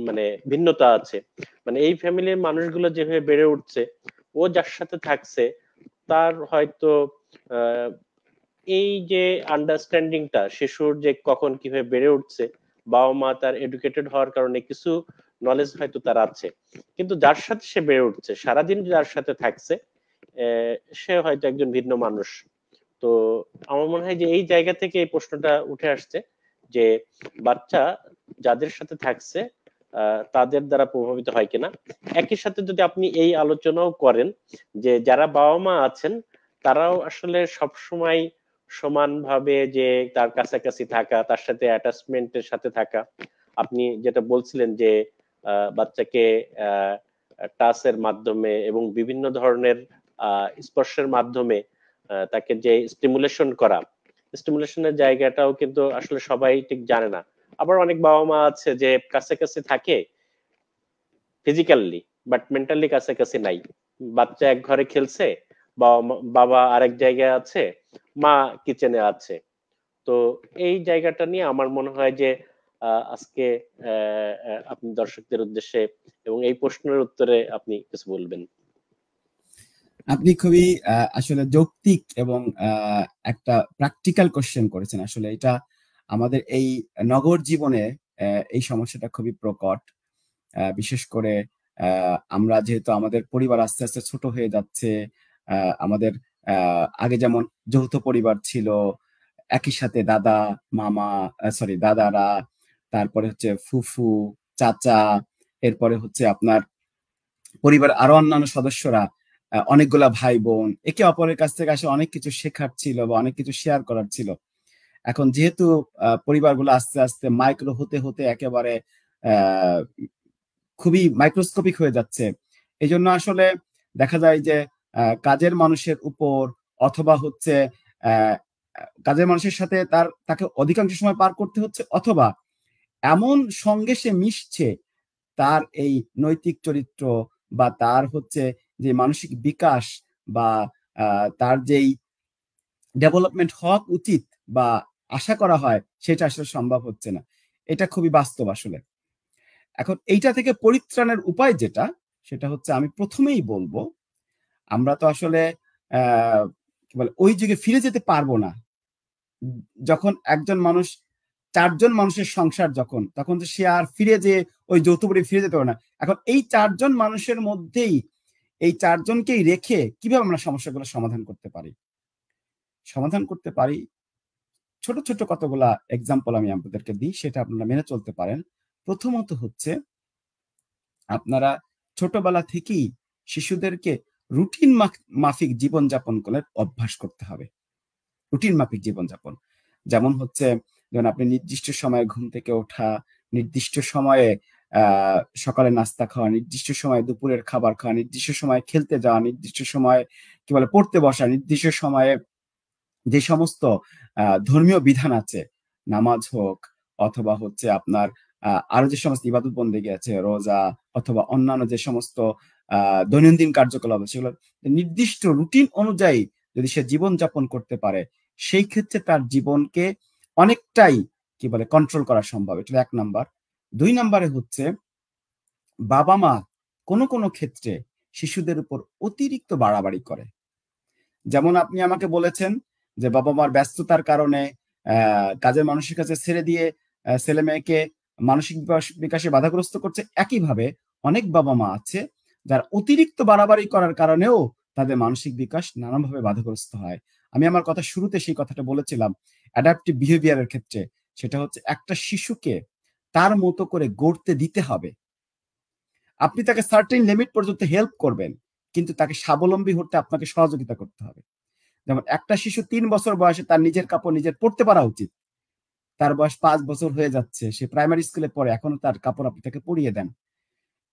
[SPEAKER 1] মানে ভিন্নতা আছে। মানে এই ফ্যামিলির মানুষগুলো যেভাবে বেড়ে উঠছে, ও যার সাথে থাকছে তার হয়তো এই যে আন্ডারস্ট্যান্ডিংটা, শিশুর যে কখন কিভাবে বেড়ে উঠছে, বাবা মা তার এডুকেটেড হওয়ার কারণে কিছু নলেজ হয়তো তার আছে, কিন্তু যার সাথে সে বেড়ে উঠছে, সারাদিন যার সাথে থাকছে, সে হয়তো একজন ভিন্ন মানুষ। তো আমার মনে হয় যে এই জায়গা থেকে এই প্রশ্নটা উঠে আসছে যে বাচ্চা যাদের সাথে থাকছে তাদের দ্বারা প্রভাবিত হয় কিনা। একই সাথে যদি আপনি এই আলোচনাও করেন যে যারা বাবা মা আছেন তারাও আসলে সব সময় সমানভাবে যে তার কাছাকাছি থাকা, তার সাথে অ্যাটাচমেন্টের সাথে থাকা। আপনি যেটা বলছিলেন যে বাচ্চাকে টাচের মাধ্যমে এবং বিভিন্ন ধরনের স্পর্শের মাধ্যমে তাকে যে স্টিমুলেশন করা, স্টিমুলেশনের জায়গাটাও কিন্তু আসলে সবাই ঠিক জানে না। আবার অনেক বাবা মা আছে যে কাছাকাছি থাকে ফিজিক্যালি, বাট মেন্টালি কাছাকাছি নাই। বাচ্চা এক ঘরে খেলছে, বাবা আরেক জায়গায় আছে, মা কিচেনে আছে। তো এই জায়গাটা নিয়ে আমার মনে হয় যে আজকে আপনি দর্শকদের উদ্দেশ্যে এবং এই প্রশ্নের উত্তরে আপনি কিছু বলবেন।
[SPEAKER 2] আপনি খুবই আসলে যৌক্তিক এবং একটা প্র্যাকটিক্যাল কোশ্চেন করেছেন। আসলে এটা আমাদের এই নগর জীবনে এই সমস্যাটা খুবই প্রকট। বিশেষ করে আমরা যেহেতু আমাদের পরিবার আস্তে আস্তে ছোট হয়ে যাচ্ছে, আমাদের আগে যেমন যৌথ পরিবার ছিল, একই সাথে দাদা মামা দাদারা, তারপরে হচ্ছে ফুফু চাচা, এরপরে হচ্ছে আপনার পরিবার আরো অন্যান্য সদস্যরা, অনেকগুলা ভাই বোন, একে অপরের কাছ থেকে আসলে অনেক কিছু শেখার ছিল বা অনেক কিছু শেয়ার করার ছিল। এখন যেহেতু পরিবারগুলো আস্তে আস্তে মাইক্রো হতে হতে একেবারে খুবই মাইক্রোস্কোপিক হয়ে যাচ্ছে, এই জন্য আসলে দেখা যায় যে কাজের মানুষের উপর অথবা হচ্ছে কাজের মানুষের সাথে তাকে অধিকাংশ সময় পার করতে হচ্ছে, অথবা এমন সঙ্গে সে মিশছে তার এই নৈতিক চরিত্র বা তার হচ্ছে যে মানসিক বিকাশ বা তার যেই ডেভেলপমেন্ট হওয়া উচিত বা আশা করা হয় সেটা আসলে সম্ভব হচ্ছে না। এটা খুবই বাস্তব আসলে। এখন এইটা থেকে পরিত্রাণের উপায় যেটা, সেটা হচ্ছে আমি প্রথমেই বলবো, আমরা তো আসলে কি বলে ওই যুগে ফিরে যেতে পারবো না। যখন একজন মানুষ 4 জন মানুষের সংসার যখন, তখন তো সে আর ফিরে যে ওই যৌথ পরিবারে ফিরে যেতে পারে না। এখন এই 4 জন মানুষের মধ্যেই এই 4 জনকেই রেখে কিভাবে আমরা সমস্যাগুলো সমাধান করতে পারি? সমাধান করতে পারি, ছোট ছোট কতগুলা এক্সাম্পল আমি আপনাদেরকে দিই, সেটা আপনারা মেনে চলতে পারেন। প্রথমত হচ্ছে আপনারা ছোটবেলা থেকেই শিশুদেরকে রুটিন মাফিক জীবনযাপন করার অভ্যাস করতে হবে। রুটিন মাফিক জীবনযাপন, যেমন হচ্ছে যেমন আপনি নির্দিষ্ট সময়ে ঘুম থেকে ওঠা, নির্দিষ্ট সময়ে সকালে নাস্তা খাওয়া, নির্দিষ্ট সময়ে দুপুরের খাবার খাওয়া, নির্দিষ্ট সময়ে খেলতে যাওয়া, নির্দিষ্ট সময়ে কি বলে পড়তে বসা, নির্দিষ্ট সময়ে যে সমস্ত ধর্মীয় বিধান আছে, নামাজ হোক অথবা হচ্ছে আপনার আরো যে সমস্ত ইবাদত বন্দেগী আছে, রোজা অথবা অন্যান্য যে সমস্ত দৈনন্দিন কার্যকলাপ আছে, সেগুলো নির্দিষ্ট রুটিন অনুযায়ী যদি সে জীবন যাপন করতে পারে, সেই ক্ষেত্রে তার জীবনকে অনেকটাই কি বলে কন্ট্রোল করা সম্ভব। এটা 1 নাম্বার। 2 নাম্বারে হচ্ছে বাবা মা কোনো কোনো ক্ষেত্রে শিশুদের উপর অতিরিক্ত বাড়াবাড়ি করে। যেমন আপনি আমাকে বলেছেন যে বাবা মার ব্যস্ততার কারণে কাজের মানুষের কাছে ছেড়ে দিয়ে ছেলে মেয়েকে মানসিক বিকাশে বাধাগ্রস্ত করছে। একইভাবে অনেক বাবা মা আছে যারা অতিরিক্ত বাড়াবাড়ি করার কারণেও তাদের মানসিক বিকাশ নানানভাবে বাধাগ্রস্ত হয়। আমি আমার কথা শুরুতে সেই কথাটা বলেছিলাম, অ্যাডাপটিভ বিহেভিয়ারের ক্ষেত্রে সেটা হচ্ছে একটা শিশুকে তার মতো করে গড়তে দিতে হবে। আপনি তাকে সার্টেন লিমিট পর্যন্ত হেল্প করবেন, কিন্তু তাকে স্বাবলম্বী হতে আপনাকে সহযোগিতা করতে হবে। যেমন একটা শিশু 3 বছর বয়সে তার নিজের কাপড় নিজের পরতে পারা উচিত। তার বয়স 5 বছর হয়ে যাচ্ছে, সে প্রাইমারি স্কুলে পড়ে, এখনো তার কাপড় আপনি তাকে পরিয়ে দেন।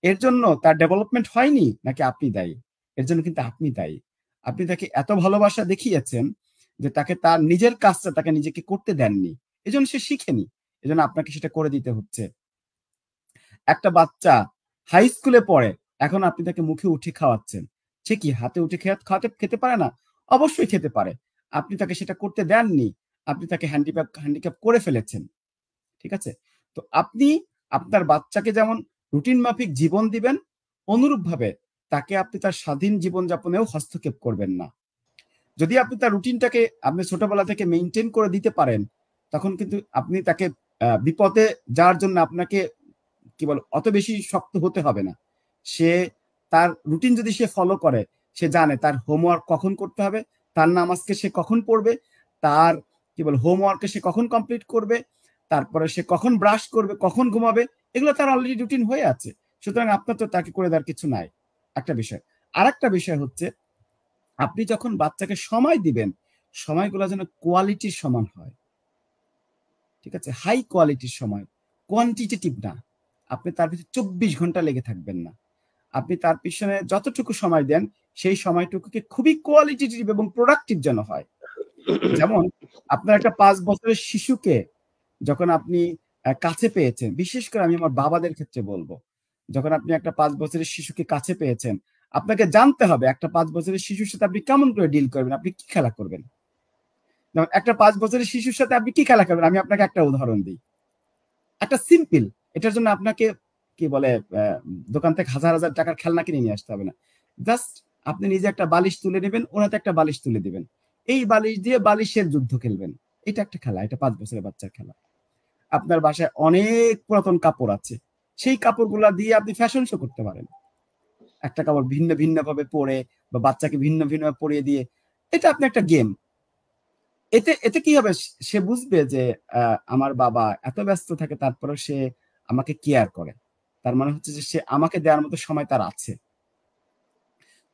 [SPEAKER 2] এর জন্য তার ডেভেলপমেন্ট হয়নি নাকি আপনি দায়ী? এর জন্য কিন্তু আপনি দায়ী। আপনি তাকে এত ভালোবাসা দেখিয়েছেন যে তাকে তার নিজের কাজটা তাকে নিজেকে করতে দেননি, এজন্য সে শিখেনি, এজন্য আপনাকে সেটা করে দিতে হচ্ছে। একটা বাচ্চা হাই স্কুলে পড়ে, এখন আপনি তাকে মুখে উঠে খাওয়াচ্ছেন, সে কি হাতে উঠে খেতে পারে না? অবশ্যই খেতে পারে। আপনি তাকে সেটা করতে দেননি, আপনি তাকে হ্যান্ডিক্যাপ করে ফেলেছেন। ঠিক আছে? তো আপনি আপনার বাচ্চাকে যেমন রুটিন মাফিক জীবন দিবেন, অনুরূপ ভাবে তাকে আপনি তার স্বাধীন জীবনযাপনেও হস্তক্ষেপ করবেন না। যদি আপনি তার রুটিনটাকে আপনি ছোটবেলা থেকে মেনটেন করে দিতে পারেন, তখন কিন্তু আপনি তাকে বিপদে যাওয়ার জন্য আপনাকে কি বল অত বেশি শক্ত হতে হবে না। সে তার রুটিন যদি সে ফলো করে, সে জানে তার হোমওয়ার্ক কখন করতে হবে, তার নামাজকে সে কখন পড়বে, তার কি বল হোমওয়ার্কে সে কখন কমপ্লিট করবে, তারপরে সে কখন ব্রাশ করবে, কখন ঘুমাবে, এগুলো তার অলরেডি রুটিন হয়ে আছে। সুতরাং আপনার তো তাকে করে দেওয়ার কিছু নাই, একটা বিষয়। আর একটা বিষয় হচ্ছে, আপনি যখন বাচ্চাকে সময় দিবেন, সময়গুলো যেন কোয়ালিটির সমান হয়, ঠিক আছে? হাই কোয়ালিটির সময়, কোয়ান্টিটেটিভ না। আপনি তার পিছনে 24 ঘন্টা লেগে থাকবেন না। আপনি তার পিছনে যতটুকু সময় দেন, সেই সময়টুকুকে খুবই কোয়ালিটেটিভ এবং প্রোডাক্টিভ যেন হয়। যেমন আপনার একটা 5 বছরের শিশুকে যখন আপনি কাছে পেয়েছেন, বিশেষ করে আমি আমার বাবাদের ক্ষেত্রে বলবো, যখন আপনি একটা 5 বছরের শিশুকে কাছে পেয়েছেন, আপনাকে জানতে হবে একটা 5 বছরের শিশুর সাথে আপনি কেমন করে ডিল করবেন, আপনি কি খেলা করবেন। যেমন একটা 5 বছরের শিশুর সাথে আপনি কি খেলা করবেন, আমি আপনাকে একটা উদাহরণ দিই, একটা সিম্পল। এটার জন্য আপনাকে কি বলে দোকান থেকে হাজার হাজার টাকার খেলনা কিনে নিয়ে আসতে হবে না। জাস্ট আপনি নিজে একটা বালিশ তুলে নেবেন, ওনাতে একটা বালিশ তুলে দিবেন, এই বালিশ দিয়ে বালিশের যুদ্ধ খেলবেন। এটা একটা খেলা, এটা 5 বছরের বাচ্চার খেলা। আপনার বাসায় অনেক পুরাতন কাপড় আছে, সেই কাপড়গুলা দিয়ে আপনি ফ্যাশন শো করতে পারেন। একটা কাপড় ভিন্ন ভিন্ন ভাবে পরে বা বাচ্চাকে ভিন্ন ভিন্ন ভাবে পরিয়ে দিয়ে, এটা আপনি একটা গেম। এতে এতে কি হবে, সে বুঝবে যে আমার বাবা এত ব্যস্ত থাকে তারপরে সে আমাকে কেয়ার করে, তার মানে হচ্ছে যে সে আমাকে দেওয়ার মতো সময় তার আছে।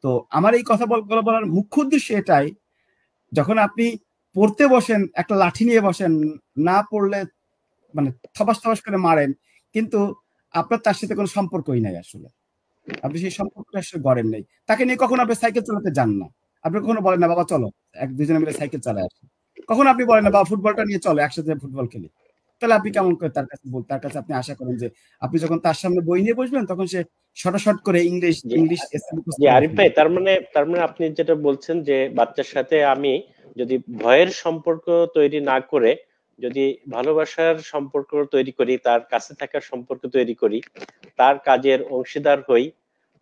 [SPEAKER 2] তো আমার এই কথা বলার মুখ্য উদ্দেশ্য এটাই, যখন আপনি পড়তে বসেন একটা লাঠি নিয়ে বসেন, না পড়লে মানে থবাস থবাস করে মারেন, কিন্তু আপনার তার সাথে কোনো সম্পর্কই নাই আসলে, আপনি সেই সম্পর্কটা আসলে গড়েন নাই। তাকে নিয়ে কখনো আপনি সাইকেল চালাতে যান না, আপনি কখনো বলেন না বাবা চলো দুজনে মিলে সাইকেল চালায় আসি, কখনো আপনি বলেন না বাবা ফুটবলটা নিয়ে চলো একসাথে ফুটবল খেলি। তাহলে আপনি কেমন করে তার কাছে আপনি আশা করেন যে আপনি যখন তার সামনে বই নিয়ে বসবেন তখন সে শর্ট করে ইংলিশ ইংলিশ এসে মুখস্থ
[SPEAKER 1] জি
[SPEAKER 2] করে
[SPEAKER 1] আরিফ ভাই,
[SPEAKER 2] ফেলবে।
[SPEAKER 1] তার মানে আপনি যেটা বলছেন যে বাচ্চার সাথে আমি যদি ভয়ের সম্পর্ক তৈরি না করে যদি ভালোবাসার সম্পর্ক তৈরি করি, তার কাছে থাকার সম্পর্ক তৈরি করি, তার কাজের অংশীদার হই,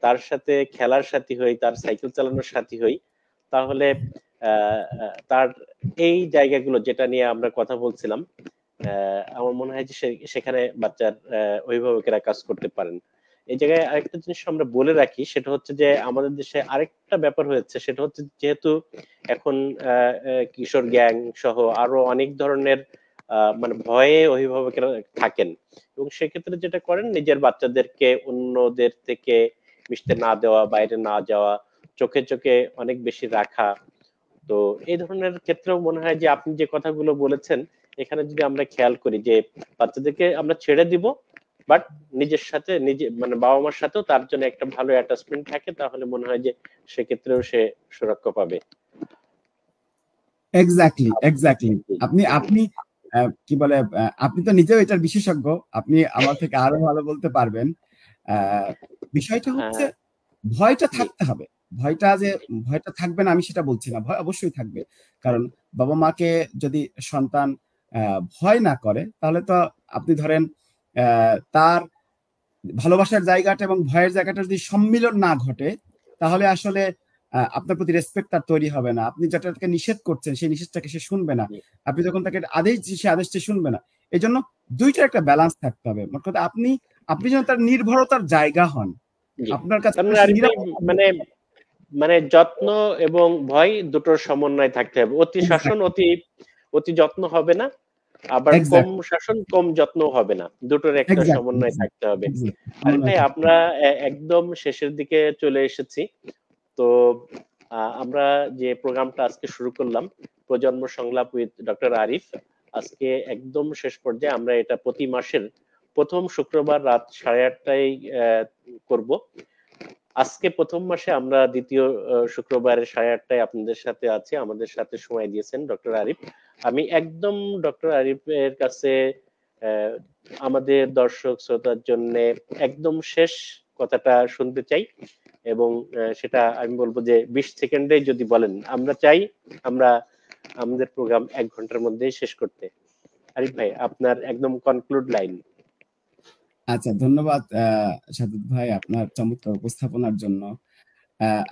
[SPEAKER 1] তার সাথে খেলার সাথী হই, তার সাইকেল চালানোর সাথী হই, তাহলে তার এই জায়গাগুলো যেটা নিয়ে আমরা কথা বলছিলাম, আমার মনে হয় যে সেখানে বাচ্চার অভিভাবকেরা কাজ করতে পারেন। এই জায়গায় আরেকটা জিনিস আমরা বলে রাখি, সেটা হচ্ছে যে আমাদের দেশে আরেকটা ব্যাপার হয়েছে, সেটা হচ্ছে যেহেতু এখন কিশোর গ্যাং সহ আরো অনেক ধরনের মানে ভয়ে অভিভাবকেরা থাকেন, এবং সেক্ষেত্রে যেটা করেন নিজের বাচ্চাদেরকে অন্যদের থেকে মিশতে না দেওয়া, বাইরে না যাওয়া, চোখে চোখে অনেক বেশি রাখা। তো এই ধরনের ক্ষেত্রেও মনে হয় যে আপনি যে কথাগুলো বলেছেন, এখানে যদি আমরা খেয়াল করি যে বাচ্চাদেরকে আমরা ছেড়ে দিব, বাট নিজের সাথে নিজে মানে বাবা মার সাথেও তার জন্য একটা ভালো অ্যাটাচমেন্ট থাকে, তাহলে মনে হয় যে সেক্ষেত্রেও সে সুরক্ষা পাবে।
[SPEAKER 2] Exactly exactly. আপনি আপনি কি বলে আপনি তো নিজেও এটার বিশেষজ্ঞ, আপনি আমার থেকে আরো ভালো বলতে পারবেন। বিষয়টা হচ্ছে
[SPEAKER 1] হ্যাঁ,
[SPEAKER 2] ভয়টা
[SPEAKER 1] জি
[SPEAKER 2] থাকতে হবে। ভয়টা থাকবে না আমি সেটা বলছি না, ভয় অবশ্যই থাকবে। কারণ বাবা মাকে যদি সন্তান ভয় না করে, তাহলে তো আপনি ধরেন তার ভালোবাসার জায়গাটা এবং ভয়ের জায়গাটা যদি সম্মিলন না ঘটে, তাহলে আসলে আপনার প্রতি রেসপেক্ট তার তৈরি হবে না। আপনি যেটাকে নিষেধ করছেন সেই নিষেধটাকে সে শুনবে না।
[SPEAKER 1] জি
[SPEAKER 2] আপনি যখন তাকে আদেশ দিচ্ছেন সে আদেশটা শুনবে না। এই জন্য দুইটার একটা ব্যালেন্স থাকতে হবে। মোট কথা আপনি আপনি যেন তার নির্ভরতার জায়গা হন,
[SPEAKER 1] জি
[SPEAKER 2] আপনার কাছে
[SPEAKER 1] তার মানে
[SPEAKER 2] সে
[SPEAKER 1] আরিফ ভাই,
[SPEAKER 2] নিরাপদ থাকবে।
[SPEAKER 1] মানে মানে যত্ন এবং ভয় দুটোর সমন্বয় থাকতে হবে। অতি শাসন
[SPEAKER 2] এক্স্যাক্টলি
[SPEAKER 1] অতি অতি যত্ন হবে না, আবার কম
[SPEAKER 2] এক্স্যাক্টলি
[SPEAKER 1] শাসন কম যত্ন হবে না, দুটোর একটা
[SPEAKER 2] এক্স্যাক্টলি
[SPEAKER 1] সমন্বয় থাকতে হবে। আরিফ
[SPEAKER 2] সমন্বয়
[SPEAKER 1] ভাই,
[SPEAKER 2] থাকতে
[SPEAKER 1] আমরা
[SPEAKER 2] হবে।
[SPEAKER 1] একদম শেষের দিকে চলে এসেছি। তো আমরা যে প্রোগ্রামটা আজকে শুরু করলাম, প্রজন্ম সংলাপ উইথ ডক্টর আরিফ, আজকে একদম শেষ পর্যায়ে। আমরা এটা প্রতি মাসের প্রথম শুক্রবার রাত 8:30টায় করব। আজকে প্রথম মাসে আমরা দ্বিতীয় শুক্রবারের 8:30টায় আপনাদের সাথে আছি, আমাদের সাথে সময় দিয়েছেন ডক্টর আরিফ। আমি একদম ডক্টর আরিফের কাছে আহ, আমাদের দর্শক শ্রোতার জন্য একদম শেষ কথাটা শুনতে চাই, এবং সেটা আমি বলবো যে 20 সেকেন্ডে যদি বলেন। আমরা চাই আমরা আমাদের প্রোগ্রাম 1 ঘন্টার মধ্যেই শেষ করতে। আরিফ ভাই, আপনার একদম কনক্লুড লাইন।
[SPEAKER 2] আচ্ছা, ধন্যবাদ সাদত ভাই আপনার চমৎকার উপস্থাপনার জন্য।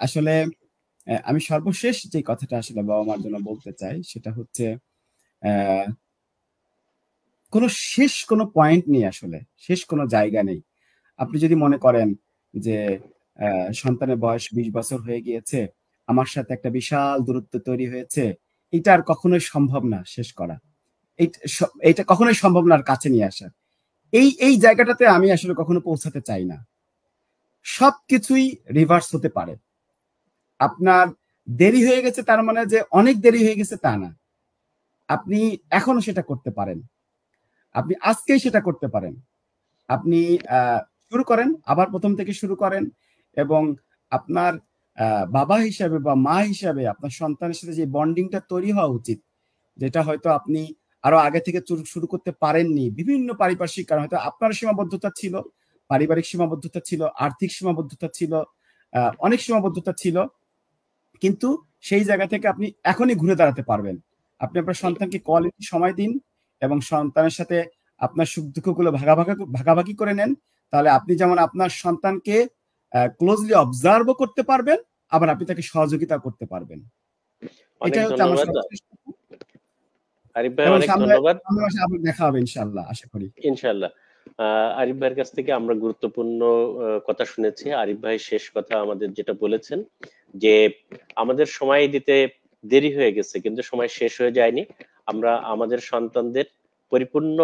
[SPEAKER 2] আসলে আমি সর্বশেষ যে কথাটা আসলে বাবা মার জন্য বলতে চাই সেটা হচ্ছে আহ, কোনো শেষ কোনো পয়েন্ট নেই, আসলে শেষ কোনো জায়গা নেই। আপনি যদি মনে করেন যে সন্তানের বয়স 20 বছর হয়ে গিয়েছে, আমার সাথে একটা বিশাল দূরত্ব তৈরি হয়েছে, এটা আর কখনোই সম্ভব না শেষ করা, এটা কখনোই সম্ভব না আর কাছে নিয়ে আসা। এই এই জায়গাটাতে আমি আসলে কখনো পৌঁছাতে চাই না। সবকিছুই রিভার্স হতে পারে। আপনার দেরি হয়ে গেছে তার মানে যে অনেক দেরি হয়ে গেছে তা না। আপনি এখনো সেটা করতে পারেন, আপনি আজকেই সেটা করতে পারেন। আপনি শুরু করেন, আবার প্রথম থেকে শুরু করেন, এবং আপনার বাবা হিসাবে বা মা হিসাবে আপনার সন্তানের সাথে যে বন্ডিংটা তৈরি হওয়া উচিত, যেটা হয়তো আপনি আরো আগে থেকে শুরু করতে পারেননি, বিভিন্ন পারিপার্শ্বিক কারণ, হয়তো আপনার সীমাবদ্ধতা ছিল, পারিবারিক সীমাবদ্ধতা ছিল, আর্থিক সীমাবদ্ধতা ছিল, অনেক সীমাবদ্ধতা ছিল, কিন্তু সেই জায়গা থেকে আপনি এখনই ঘুরে দাঁড়াতে পারবেন। আপনি আপনার সন্তানকে কোয়ালিটি সময় দিন এবং সন্তানের সাথে আপনার সুখ দুঃখগুলো ভাগাভাগি করে নেন। তাহলে আপনি যেমন আপনার সন্তানকে ক্লোজলি অবজার্ভও করতে পারবেন, আবার আপনি তাকে সহযোগিতা করতে পারবেন।
[SPEAKER 1] অনেক
[SPEAKER 2] এটাই হচ্ছে আমার
[SPEAKER 1] ধন্যবাদ
[SPEAKER 2] সর্বশেষ।
[SPEAKER 1] আরিফ ভাই,
[SPEAKER 2] এবং
[SPEAKER 1] অনেক
[SPEAKER 2] সামনে
[SPEAKER 1] ধন্যবাদ।
[SPEAKER 2] মাসে আবার দেখা হবে ইনশাআল্লাহ, আশা করি।
[SPEAKER 1] ইনশাল্লাহ। আরিফ ভাইয়ের কাছ থেকে আমরা গুরুত্বপূর্ণ কথা শুনেছি। আরিফ ভাই শেষ কথা আমাদের যেটা বলেছেন যে আমাদের সময় দিতে দেরি হয়ে গেছে কিন্তু সময় শেষ হয়ে যায়নি। আমরা আমাদের সন্তানদের পরিপূর্ণ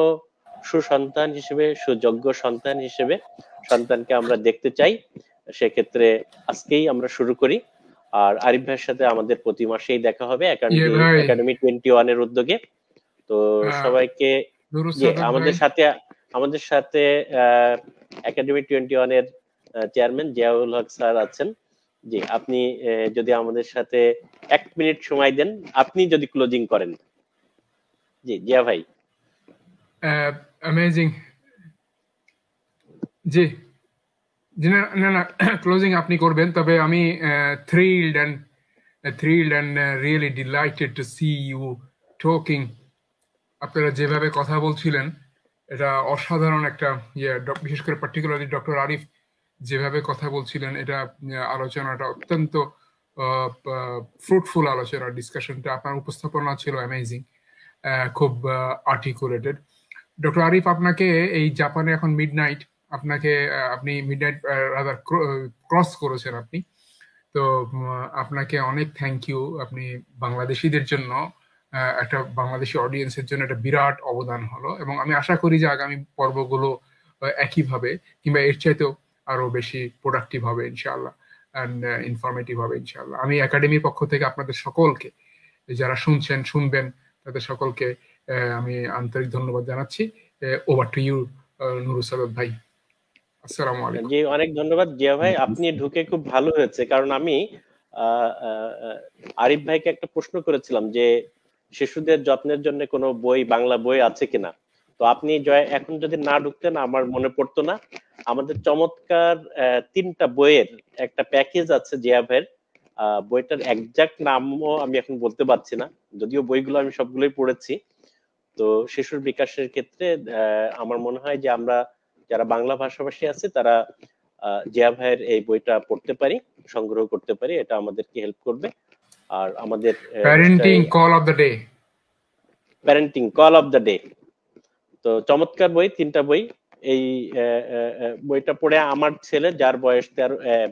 [SPEAKER 1] সুসন্তান হিসেবে, সুযোগ্য সন্তান হিসেবে সন্তানকে আমরা দেখতে চাই। সেক্ষেত্রে আজকেই আমরা শুরু করি। আর আরিফ ভাইয়ের সাথে আমাদের প্রতি মাসেই দেখা হবে
[SPEAKER 3] ভাই
[SPEAKER 1] একাডেমি 21 এর উদ্যোগে। তো সবাইকে, যে আমাদের সাথে একাডেমি 21 এর চেয়ারম্যান জিয়াউল হক স্যার আছেন। জি, আপনি যদি আমাদের সাথে 1 মিনিট সময় দেন, আপনি যদি ক্লোজিং করেন। জি জিয়া ভাই।
[SPEAKER 3] অ্যামেজিং। জি জি, না না, ক্লোজিং আপনি করবেন, তবে আমি thrilled and really delighted to see you talking. আপনারা যেভাবে কথা বলছিলেন এটা অসাধারণ একটা বিশেষ করে পার্টিকুলারলি ডক্টর আরিফ যেভাবে কথা বলছিলেন, এটা আলোচনাটা অত্যন্ত ফ্রুটফুল আলোচনা, ডিসকাশনটা, আপনার উপস্থাপনা ছিল অ্যামেজিং, খুব আর্টিকুলেটেড। ডক্টর আরিফ, আপনাকে এই জাপানে এখন মিডনাইট, আপনি মিডনাইট রাদার ক্রস করেছেন আপনি, তো আপনাকে অনেক থ্যাংক ইউ। আপনি বাংলাদেশিদের জন্য, একটা বাংলাদেশি অডিয়েন্সের জন্য একটা বিরাট অবদান হলো, এবং আমি আশা করি যে আগামী পর্বগুলো একইভাবে কিংবা এর চাইতেও আরো বেশি প্রোডাক্টিভ হবে ইনশাআল্লাহ, অ্যান্ড ইনফরমেটিভ হবে ইনশাআল্লাহ। আমি একাডেমির পক্ষ থেকে আপনাদের সকলকে, যারা শুনবেন তাদের সকলকে আমি আন্তরিক ধন্যবাদ জানাচ্ছি। Over to you Nurul Sadat ভাই। আসসালামু আলাইকুম।
[SPEAKER 1] জি, অনেক ধন্যবাদ জিয়া ভাই, আপনি ঢুকে খুব ভালো হয়েছে, কারণ আমি আরিফ ভাইকে একটা প্রশ্ন করেছিলাম যে শিশুদের যত্নের জন্য কোনো বই, বাংলা বই আছে কিনা। তো আপনি এখন যদি না ঢুকতেন আমার মনে পড়তো না। আমাদের চমৎকার 3টা বইয়ের একটা প্যাকেজ আছে জিয়া ভাইয়ের। বইটার একজাক্ট নামও আমি এখন বলতে পারছি না, যদিও বইগুলো আমি সবগুলোই পড়েছি। তো শিশুর বিকাশের ক্ষেত্রে আমার মনে হয় যে আমরা যারা বাংলা ভাষাভাষী আছে তারা জিয়া ভাইয়ের এই বইটা পড়তে পারি, সংগ্রহ করতে পারি, এটা আমাদেরকে হেল্প করবে। আর আমাদের
[SPEAKER 3] parenting call of the day, তো চমৎকার বই, 3টা বই। এই বইটা পড়ে আমার ছেলে, যার বয়স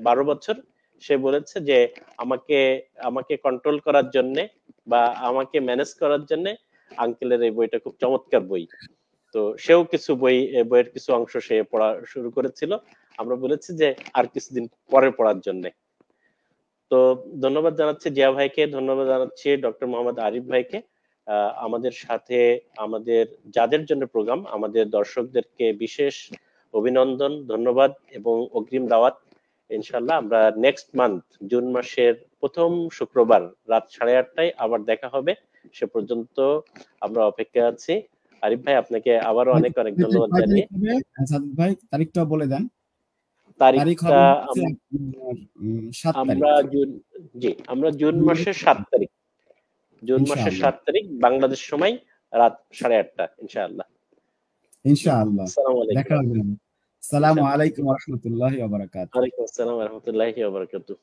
[SPEAKER 3] 12 বছর, সে বলেছে যে আমাকে কন্ট্রোল করার জন্য বা আমাকে ম্যানেজ করার জন্য আঙ্কেলের এই বইটা খুব চমৎকার বই। তো সেও কিছু বইয়ের কিছু অংশ সে পড়া শুরু করেছিল। আমরা বলেছি যে আর কিছুদিন পরে পড়ার জন্য। তো ধন্যবাদ জানাচ্ছি জিয়া ভাইকে, ধন্যবাদ জানাচ্ছি ডক্টর মোহাম্মদ আরিফ ভাইকে। আমাদের সাথে, আমাদের যাদের জন্য প্রোগ্রাম, আমাদের দর্শকদেরকে বিশেষ অভিনন্দন, ধন্যবাদ এবং অগ্রিম দাওয়াত। ইনশাল্লাহ আমরা নেক্সট মান্থ, জুন মাসের প্রথম শুক্রবার রাত 8:30টায় আবার দেখা হবে। সে পর্যন্ত আমরা অপেক্ষা আছি। আরিফ ভাই, আপনাকে আবারও অনেক অনেক ধন্যবাদ জানিয়ে
[SPEAKER 2] ভাই তারিখটা বলে দেন।
[SPEAKER 1] তারিখটা আমরা জুন মাসের 7 তারিখ, জুন মাসের 7 তারিখ বাংলাদেশ সময় রাত 8:30, ইনশাআল্লাহ।
[SPEAKER 2] ইনশাআল্লাহ
[SPEAKER 1] আসসালামু আলাইকুম।
[SPEAKER 2] দেখা হবে। আসসালামু আলাইকুম ওয়া রাহমাতুল্লাহি ওয়া বারাকাতুহু।
[SPEAKER 3] ওয়ালাইকুম আসসালাম ওয়া রাহমাতুল্লাহি ওয়া বারাকাতুহু।